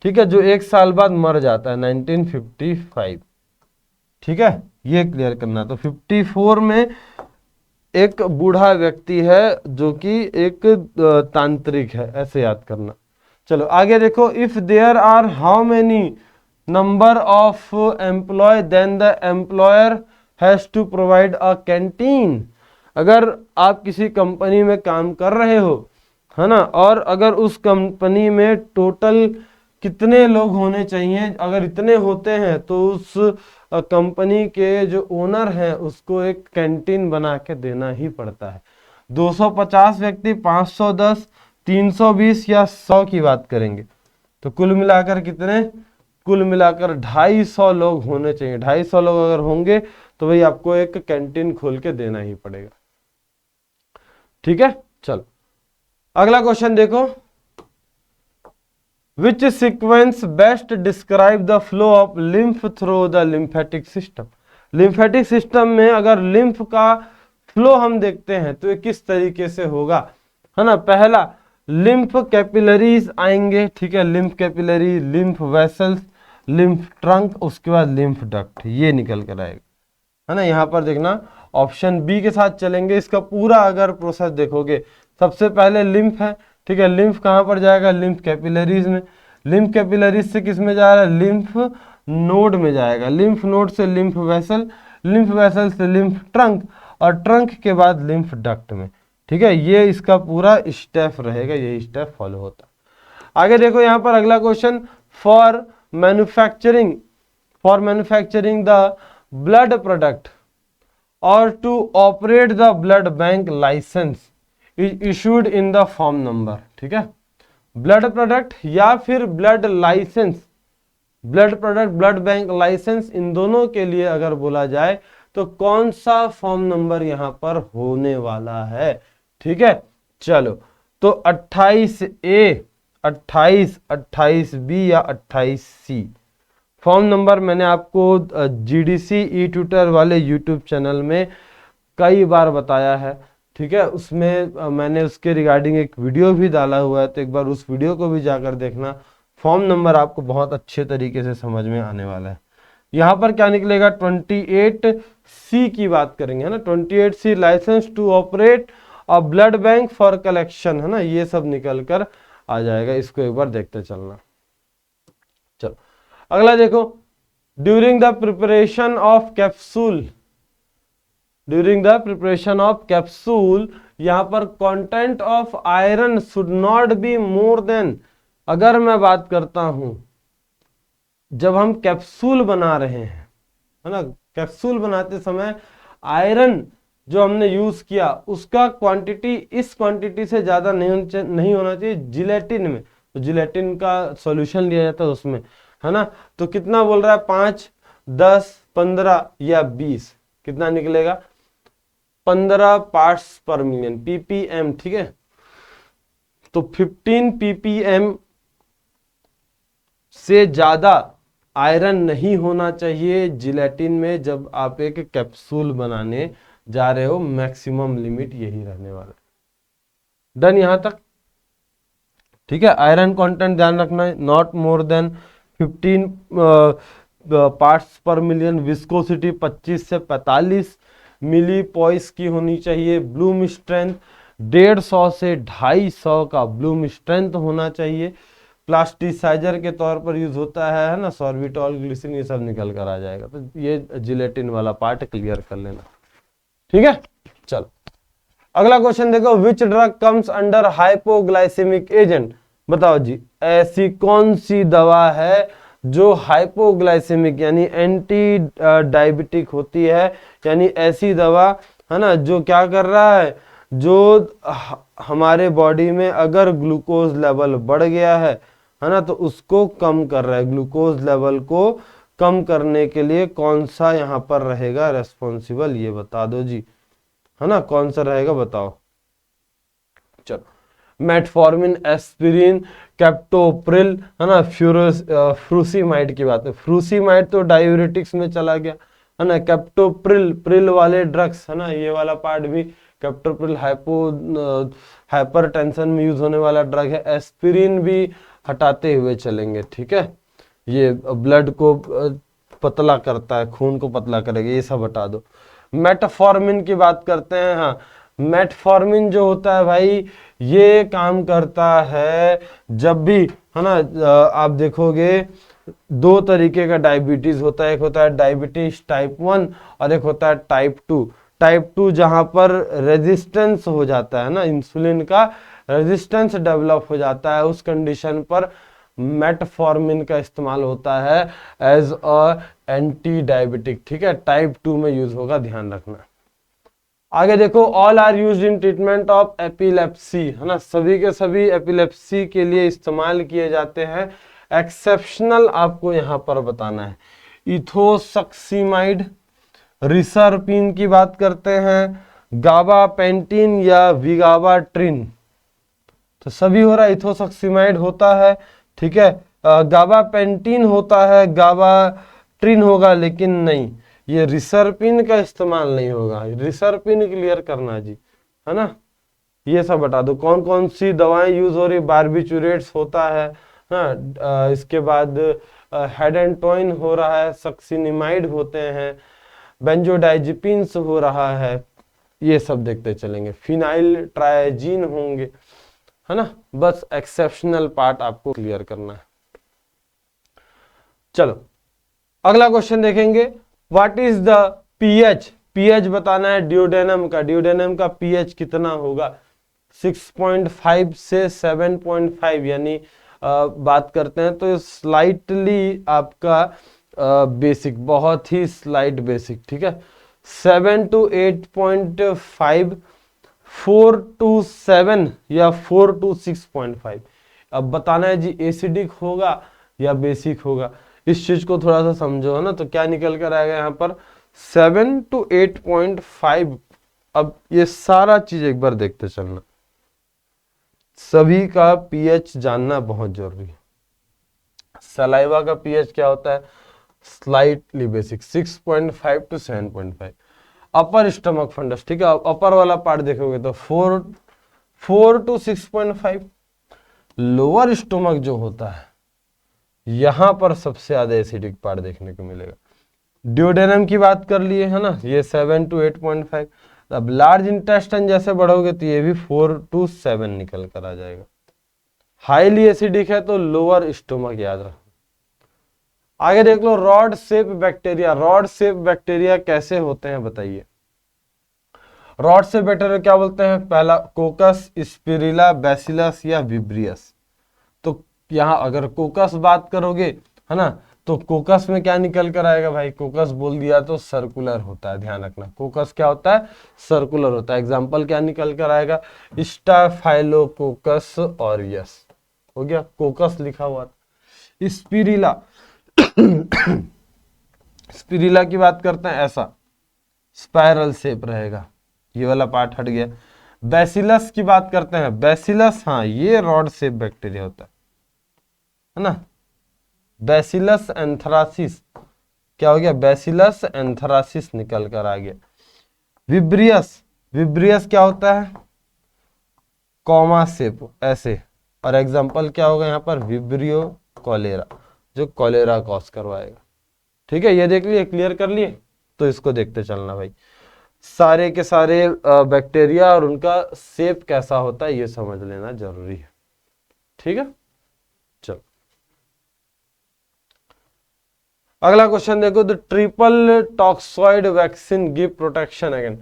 ठीक है, जो 1 साल बाद मर जाता है, 1955। ठीक है, ये क्लियर करना। तो 54 में एक बूढ़ा व्यक्ति है जो कि एक तांत्रिक है, ऐसे याद करना। चलो आगे देखो। If there are how many number of employ then the employer has to provide a canteen. अगर आप किसी कंपनी में काम कर रहे हो, है ना, और अगर उस कंपनी में टोटल कितने लोग होने चाहिए, अगर इतने होते हैं तो उस कंपनी के जो ओनर हैं उसको एक कैंटीन बना के देना ही पड़ता है। 250 व्यक्ति, 510, 320 या 100 की बात करेंगे तो कुल मिलाकर कितने, कुल मिलाकर 250 लोग होने चाहिए। 250 लोग अगर होंगे तो भाई आपको एक कैंटीन खोल के देना ही पड़ेगा। ठीक है, चलो अगला क्वेश्चन देखो। Which sequence best describe the flow of lymph through the lymphatic system? Lymphatic system में अगर लिम्फ का फ्लो हम देखते हैं तो ये किस तरीके से होगा, है ना। पहला लिम्फ कैपिलरीज आएंगे, ठीक है, lymph capillary, lymph vessels, lymph trunk, उसके बाद लिम्फ डक्ट, ये निकल कर आएगा, है ना। यहाँ पर देखना ऑप्शन बी के साथ चलेंगे। इसका पूरा अगर प्रोसेस देखोगे, सबसे पहले लिम्फ है, ठीक है, लिम्फ कहाँ पर जाएगा, लिम्फ कैपिलरीज में, लिम्फ कैपिलरीज से किस में जा रहा है, लिम्फ नोड में जाएगा, लिम्फ नोड से लिम्फ वेसल, लिम्फ वेसल से लिम्फ ट्रंक, और ट्रंक के बाद लिम्फ डक्ट में, ठीक है। ये इसका पूरा स्टेप रहेगा, यही स्टेप फॉलो होता है। आगे देखो यहाँ पर अगला question, for manufacturing the blood product और to operate the blood bank licence is issued in the form number, ठीक है। ब्लड प्रोडक्ट या फिर blood licence, blood product, blood bank licence, इन दोनों के लिए अगर बोला जाए तो कौन सा फॉर्म नंबर यहां पर होने वाला है, ठीक है। चलो तो 28A, 28, 28B या 28C फॉर्म नंबर मैंने आपको GDC ई ट्यूटर वाले यूट्यूब चैनल में कई बार बताया है, ठीक है। उसमें मैंने उसके रिगार्डिंग एक वीडियो भी डाला हुआ है, तो एक बार उस वीडियो को भी जाकर देखना। फॉर्म नंबर आपको बहुत अच्छे तरीके से समझ में आने वाला है। यहाँ पर क्या निकलेगा, 28C की बात करेंगे, है ना। 28C licence to operate a blood bank for collection, है ना, ये सब निकल कर आ जाएगा। इसको एक बार देखते चलना। चलो अगला देखो, during the preparation of capsule, during the preparation of capsule, यहाँ पर content of iron should not be more than, अगर मैं बात करता हूं जब हम कैप्सूल बना रहे हैं, है ना, कैप्सूल बनाते समय आयरन जो हमने यूज किया उसका क्वांटिटी इस क्वांटिटी से ज्यादा नहीं होना चाहिए जिलेटिन में। तो जिलेटिन का सॉल्यूशन लिया जाता है उसमें, है ना। तो कितना बोल रहा है, 5, 10, 15 या 20, कितना निकलेगा, 15 पार्ट्स पर मिलियन, ppm, ठीक है। तो 15 ppm से ज्यादा आयरन नहीं होना चाहिए जिलेटिन में जब आप एक कैप्सूल बनाने जा रहे हो। मैक्सिमम लिमिट यही रहने वाला है। डन यहां तक, ठीक है। आयरन कंटेंट ध्यान रखना है, नॉट मोर देन 15 पार्ट्स पर मिलियन, विस्कोसिटी 25 से 45 मिली पॉइस की होनी चाहिए, ब्लूम स्ट्रेंथ 150 से 250 का ब्लूम स्ट्रेंथ होना चाहिए। प्लास्टिसाइजर के तौर पर यूज होता है ना, सॉर्बिटॉल, ग्लिसरीन, ये सब निकल कर आ जाएगा। तो ये जिलेटिन वाला पार्ट क्लियर कर लेना, ठीक है। चलो अगला क्वेश्चन देखो, which drug comes under hypoglycemic agent, बताओ जी ऐसी कौन सी दवा है जो हाइपोग्लाइसेमिक यानी एंटी डायबिटिक होती है, यानी ऐसी दवा, है ना, जो क्या कर रहा है, जो हमारे बॉडी में अगर ग्लूकोज लेवल बढ़ गया है ना, तो उसको कम कर रहा है। ग्लूकोज लेवल को कम करने के लिए कौन सा यहाँ पर रहेगा रेस्पॉन्सिबल, ये बता दो जी, है ना, कौन सा रहेगा बताओ। चलो मेटफॉर्मिन, एस्पिरिन, कैप्टोप्रिल, है ना, फ्रूसीमाइड की बात है। फ्रूसीमाइड तो डायूरेटिक्स में चला गया, है ना। कैप्टोप्रिल, प्रिल वाले ड्रग्स, है ना, ये वाला पार्ट भी कैप्टोप्रिल हाइपरटेंशन में यूज होने वाला ड्रग है। एस्पिरिन भी हटाते हुए चलेंगे, ठीक है, ये ब्लड को पतला करता है, खून को पतला करेगा, ये सब हटा दो। मेटफॉर्मिन की बात करते हैं, हाँ, मेटफॉर्मिन जो होता है भाई ये काम करता है जब भी, है ना, आप देखोगे 2 तरीके का डायबिटीज होता है, एक होता है डायबिटीज टाइप 1 और एक होता है टाइप 2। टाइप 2 जहां पर रेजिस्टेंस हो जाता है ना, इंसुलिन का रेजिस्टेंस डेवलप हो जाता है, उस कंडीशन पर मेटफॉर्मिन का इस्तेमाल होता है एज अ एंटी डायबिटिक, ठीक है, टाइप 2 में यूज होगा, ध्यान रखना। आगे देखो, all are used in treatment of epilepsy, है ना, सभी के सभी एपिलेप्सी के लिए इस्तेमाल किए जाते हैं। एक्सेप्शनल आपको यहां पर बताना है, इथोसक्सीमाइड, रिसरपिन की बात करते हैं, गाबापेंटिन या विगाबाट्रिन, तो सभी हो रहा है, इथोसक्सीमाइड होता है, ठीक है, गाबापेंटिन होता है, गाबाट्रिन होगा, लेकिन नहीं, ये रिसरपिन का इस्तेमाल नहीं होगा। रिसरपिन क्लियर करना जी, है ना। ये सब बता दो कौन कौन सी दवाएं यूज हो रही, बारबिचुरेट्स होता है ना, इसके बाद हेडेंटोइन हो रहा है, सक्सिनिमाइड होते हैं, बेंजोडाइजिपिन्स हो रहा है, ये सब देखते चलेंगे, फिनाइल ट्राइजीन होंगे, है ना। बस एक्सेप्शनल पार्ट आपको क्लियर करना है। चलो अगला क्वेश्चन देखेंगे, what is the pH, pH बताना है ड्यूडेनम का, ड्यूडेनम का पीएच कितना होगा, 6.5 से 7.5, यानी बात करते हैं तो स्लाइटली आपका बेसिक, बहुत ही स्लाइट बेसिक, ठीक है, 7 to 8.5, 4 to 7 या 4 to 6.5। अब बताना है जी एसिडिक होगा या बेसिक होगा, इस चीज को थोड़ा सा समझो, है ना। तो क्या निकल कर आएगा यहाँ पर 7 to 8.5। अब ये सारा चीज एक बार देखते चलना, सभी का पीएच जानना बहुत जरूरी है। सलाइवा का पीएच क्या होता है, slightly basic, 6.5 to 7.5। Upper stomach fundus, ठीक है, अपर वाला पार्ट देखोगे तो 4 to 6.5। लोअर स्टमक जो होता है, यहां पर सबसे ज्यादा एसिडिक पार्ट देखने को मिलेगा। ड्यूडेनम की बात कर लिए, है ना, ये 7 to 8.5। अब लार्ज इंटेस्टाइन जैसे बढ़ोगे तो ये भी 4 to 7 निकल कर आ जाएगा। हाईली एसिडिक है तो लोअर स्टोमक याद रखो। आगे देख लो, rod shape bacteria, rod shape bacteria कैसे होते हैं बताइए। रॉड शेप बैक्टीरिया क्या बोलते हैं, पहला कोकस, स्पिरिला, बैसिलस या विब्रियस। तो यहाँ अगर कोकस बात करोगे, है ना, तो कोकस में क्या निकल कर आएगा भाई, कोकस बोल दिया तो सर्कुलर होता है, ध्यान रखना, कोकस क्या होता है, सर्कुलर होता है। एग्जाम्पल क्या निकल कर आएगा, स्टाफाइलोकोकस ऑरियस, हो गया, कोकस लिखा हुआ। स्पिरिला, स्पिरिला की बात करते हैं, ऐसा स्पाइरल शेप रहेगा, ये वाला पार्ट हट गया। बैसिलस की बात करते हैं, बैसिलस, हाँ, ये रॉड शेप बैक्टीरिया होता है ना। बैसिलस एंथ्रासिस, क्या हो गया, बैसिलस एंथ्रासिस निकल कर आ गया। विब्रियस, विब्रियस क्या होता है, कॉमा शेप ऐसे, और एग्जांपल क्या होगा यहाँ पर, विब्रियो कॉलेरा, जो कॉलेरा कॉज करवाएगा। ठीक है, ये देख लिए, क्लियर कर लिए, तो इसको देखते चलना भाई, सारे के सारे बैक्टीरिया और उनका शेप कैसा होता है ये समझ लेना जरूरी है। ठीक है, चलो अगला क्वेश्चन देखो, the triple toxoid vaccine give protection again.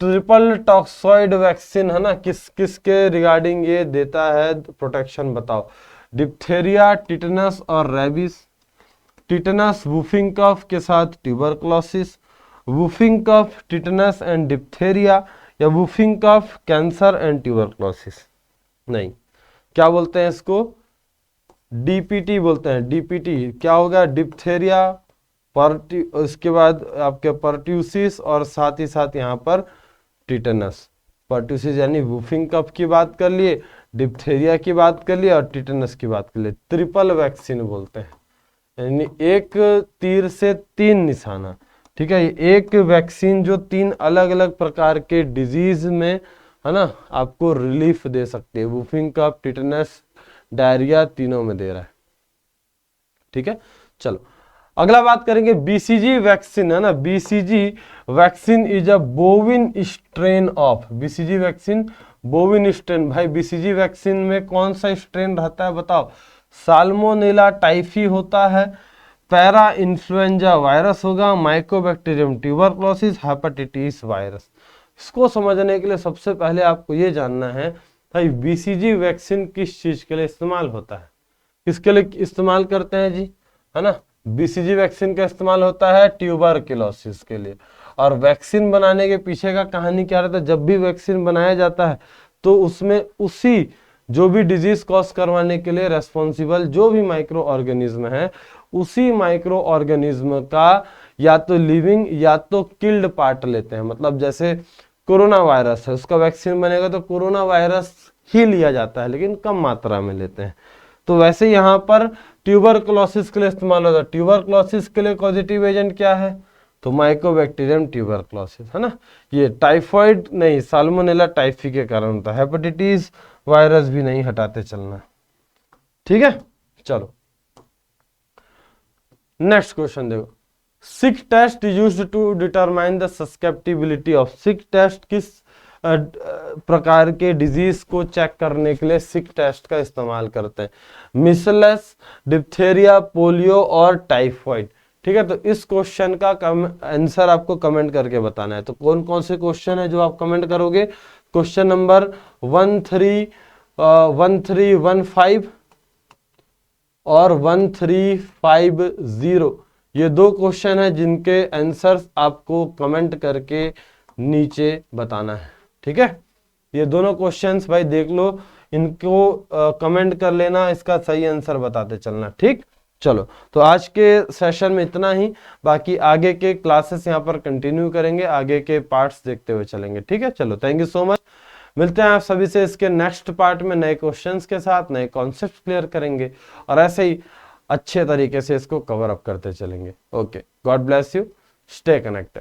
Triple toxoid vaccine, है ना, किस किस के रिगार्डिंग ये देता है प्रोटेक्शन, बताओ। डिप्थेरिया, टिटनस और रेबिस। टिटनस वुफिंग कफ के साथ tuberculosis, whooping cough tetanus and diphtheria, या whooping cough cancer and tuberculosis. नहीं, क्या बोलते हैं इसको, डीपीटी बोलते हैं। डीपीटी क्या होगा, डिप्थेरिया, उसके बाद आपके पर्ट्यूसिस और साथ ही साथ यहाँ पर टिटनस। पर्ट्यूसिस यानी वुफिंग कफ की बात कर लिए, डिप्थेरिया की बात कर लिए और टिटनस की बात कर लिए। ट्रिपल वैक्सीन बोलते हैं, यानी एक तीर से तीन निशाना। ठीक है, एक वैक्सीन जो तीन अलग अलग प्रकार के डिजीज में, है ना, आपको रिलीफ दे सकती है। वुफिंग कफ, टिटनस, डायरिया, तीनों में दे रहा है। ठीक है, चलो अगला बात करेंगे बीसीजी वैक्सीन, है ना। BCG vaccine is a बोविन strain of, BCG vaccine बोविन strain. भाई बीसीजी वैक्सीन में कौन सा स्ट्रेन रहता है बताओ। साल्मोनेला टाइफी होता है, पैरा इन्फ्लुएंजा वायरस होगा, माइकोबैक्टीरियम ट्यूबरक्लोसिस, हेपेटाइटिस वायरस। इसको समझने के लिए सबसे पहले आपको ये जानना है भाई बीसीजी वैक्सीन किस चीज के लिए इस्तेमाल होता है। किसके लिए इस्तेमाल करते हैं जी, है ना। बीसीजी वैक्सीन का इस्तेमाल होता है ट्यूबरक्लोसिस के लिए। और वैक्सीन बनाने के पीछे का कहानी क्या रहता है, जब भी वैक्सीन बनाया जाता है तो उसमें उसी जो भी डिजीज कॉज करवाने के लिए रेस्पॉन्सिबल जो भी माइक्रो ऑर्गेनिज्म है, उसी माइक्रो ऑर्गेनिज्म का या तो लिविंग या तो किल्ड पार्ट लेते हैं। मतलब जैसे कोरोना वायरस है, उसका वैक्सीन बनेगा तो कोरोना वायरस ही लिया जाता है, लेकिन कम मात्रा में लेते हैं। तो वैसे यहाँ पर ट्यूबरक्लोसिस के लिए इस्तेमाल होता है। ट्यूबरक्लोसिस के लिए पॉजिटिव एजेंट क्या है, तो माइकोबैक्टीरियम ट्यूबरक्लोसिस, है ना। ये टाइफॉइड नहीं, साल्मोनेला टाइफी के कारण होता है। हेपेटाइटिस वायरस भी नहीं, हटाते चलना, ठीक है। चलो नेक्स्ट क्वेश्चन देखो, Schick test used to determine the susceptibility of, Schick test किस प्रकार के डिजीज को चेक करने के लिए सिक टेस्ट का इस्तेमाल करते हैं, मिसलस, डिप्थेरिया, पोलियो और टाइफॉइड, ठीक है। तो इस क्वेश्चन का आंसर आपको कमेंट करके बताना है। तो कौन कौन से क्वेश्चन है जो आप कमेंट करोगे, क्वेश्चन नंबर 1315 और 1350, ये दो क्वेश्चन है जिनके आंसर्स आपको कमेंट करके नीचे बताना है, ठीक है। ये दोनों क्वेश्चंस भाई देख लो, इनको कमेंट कर लेना, इसका सही आंसर बताते चलना, ठीक। चलो तो आज के सेशन में इतना ही, बाकी आगे के क्लासेस यहाँ पर कंटिन्यू करेंगे, आगे के पार्ट्स देखते हुए चलेंगे, ठीक है। चलो थैंक यू सो मच, मिलते हैं आप सभी से इसके नेक्स्ट पार्ट में नए क्वेश्चंस के साथ, नए कॉन्सेप्ट क्लियर करेंगे और ऐसे ही अच्छे तरीके से इसको कवर अप करते चलेंगे। Okay, God bless you, stay connected.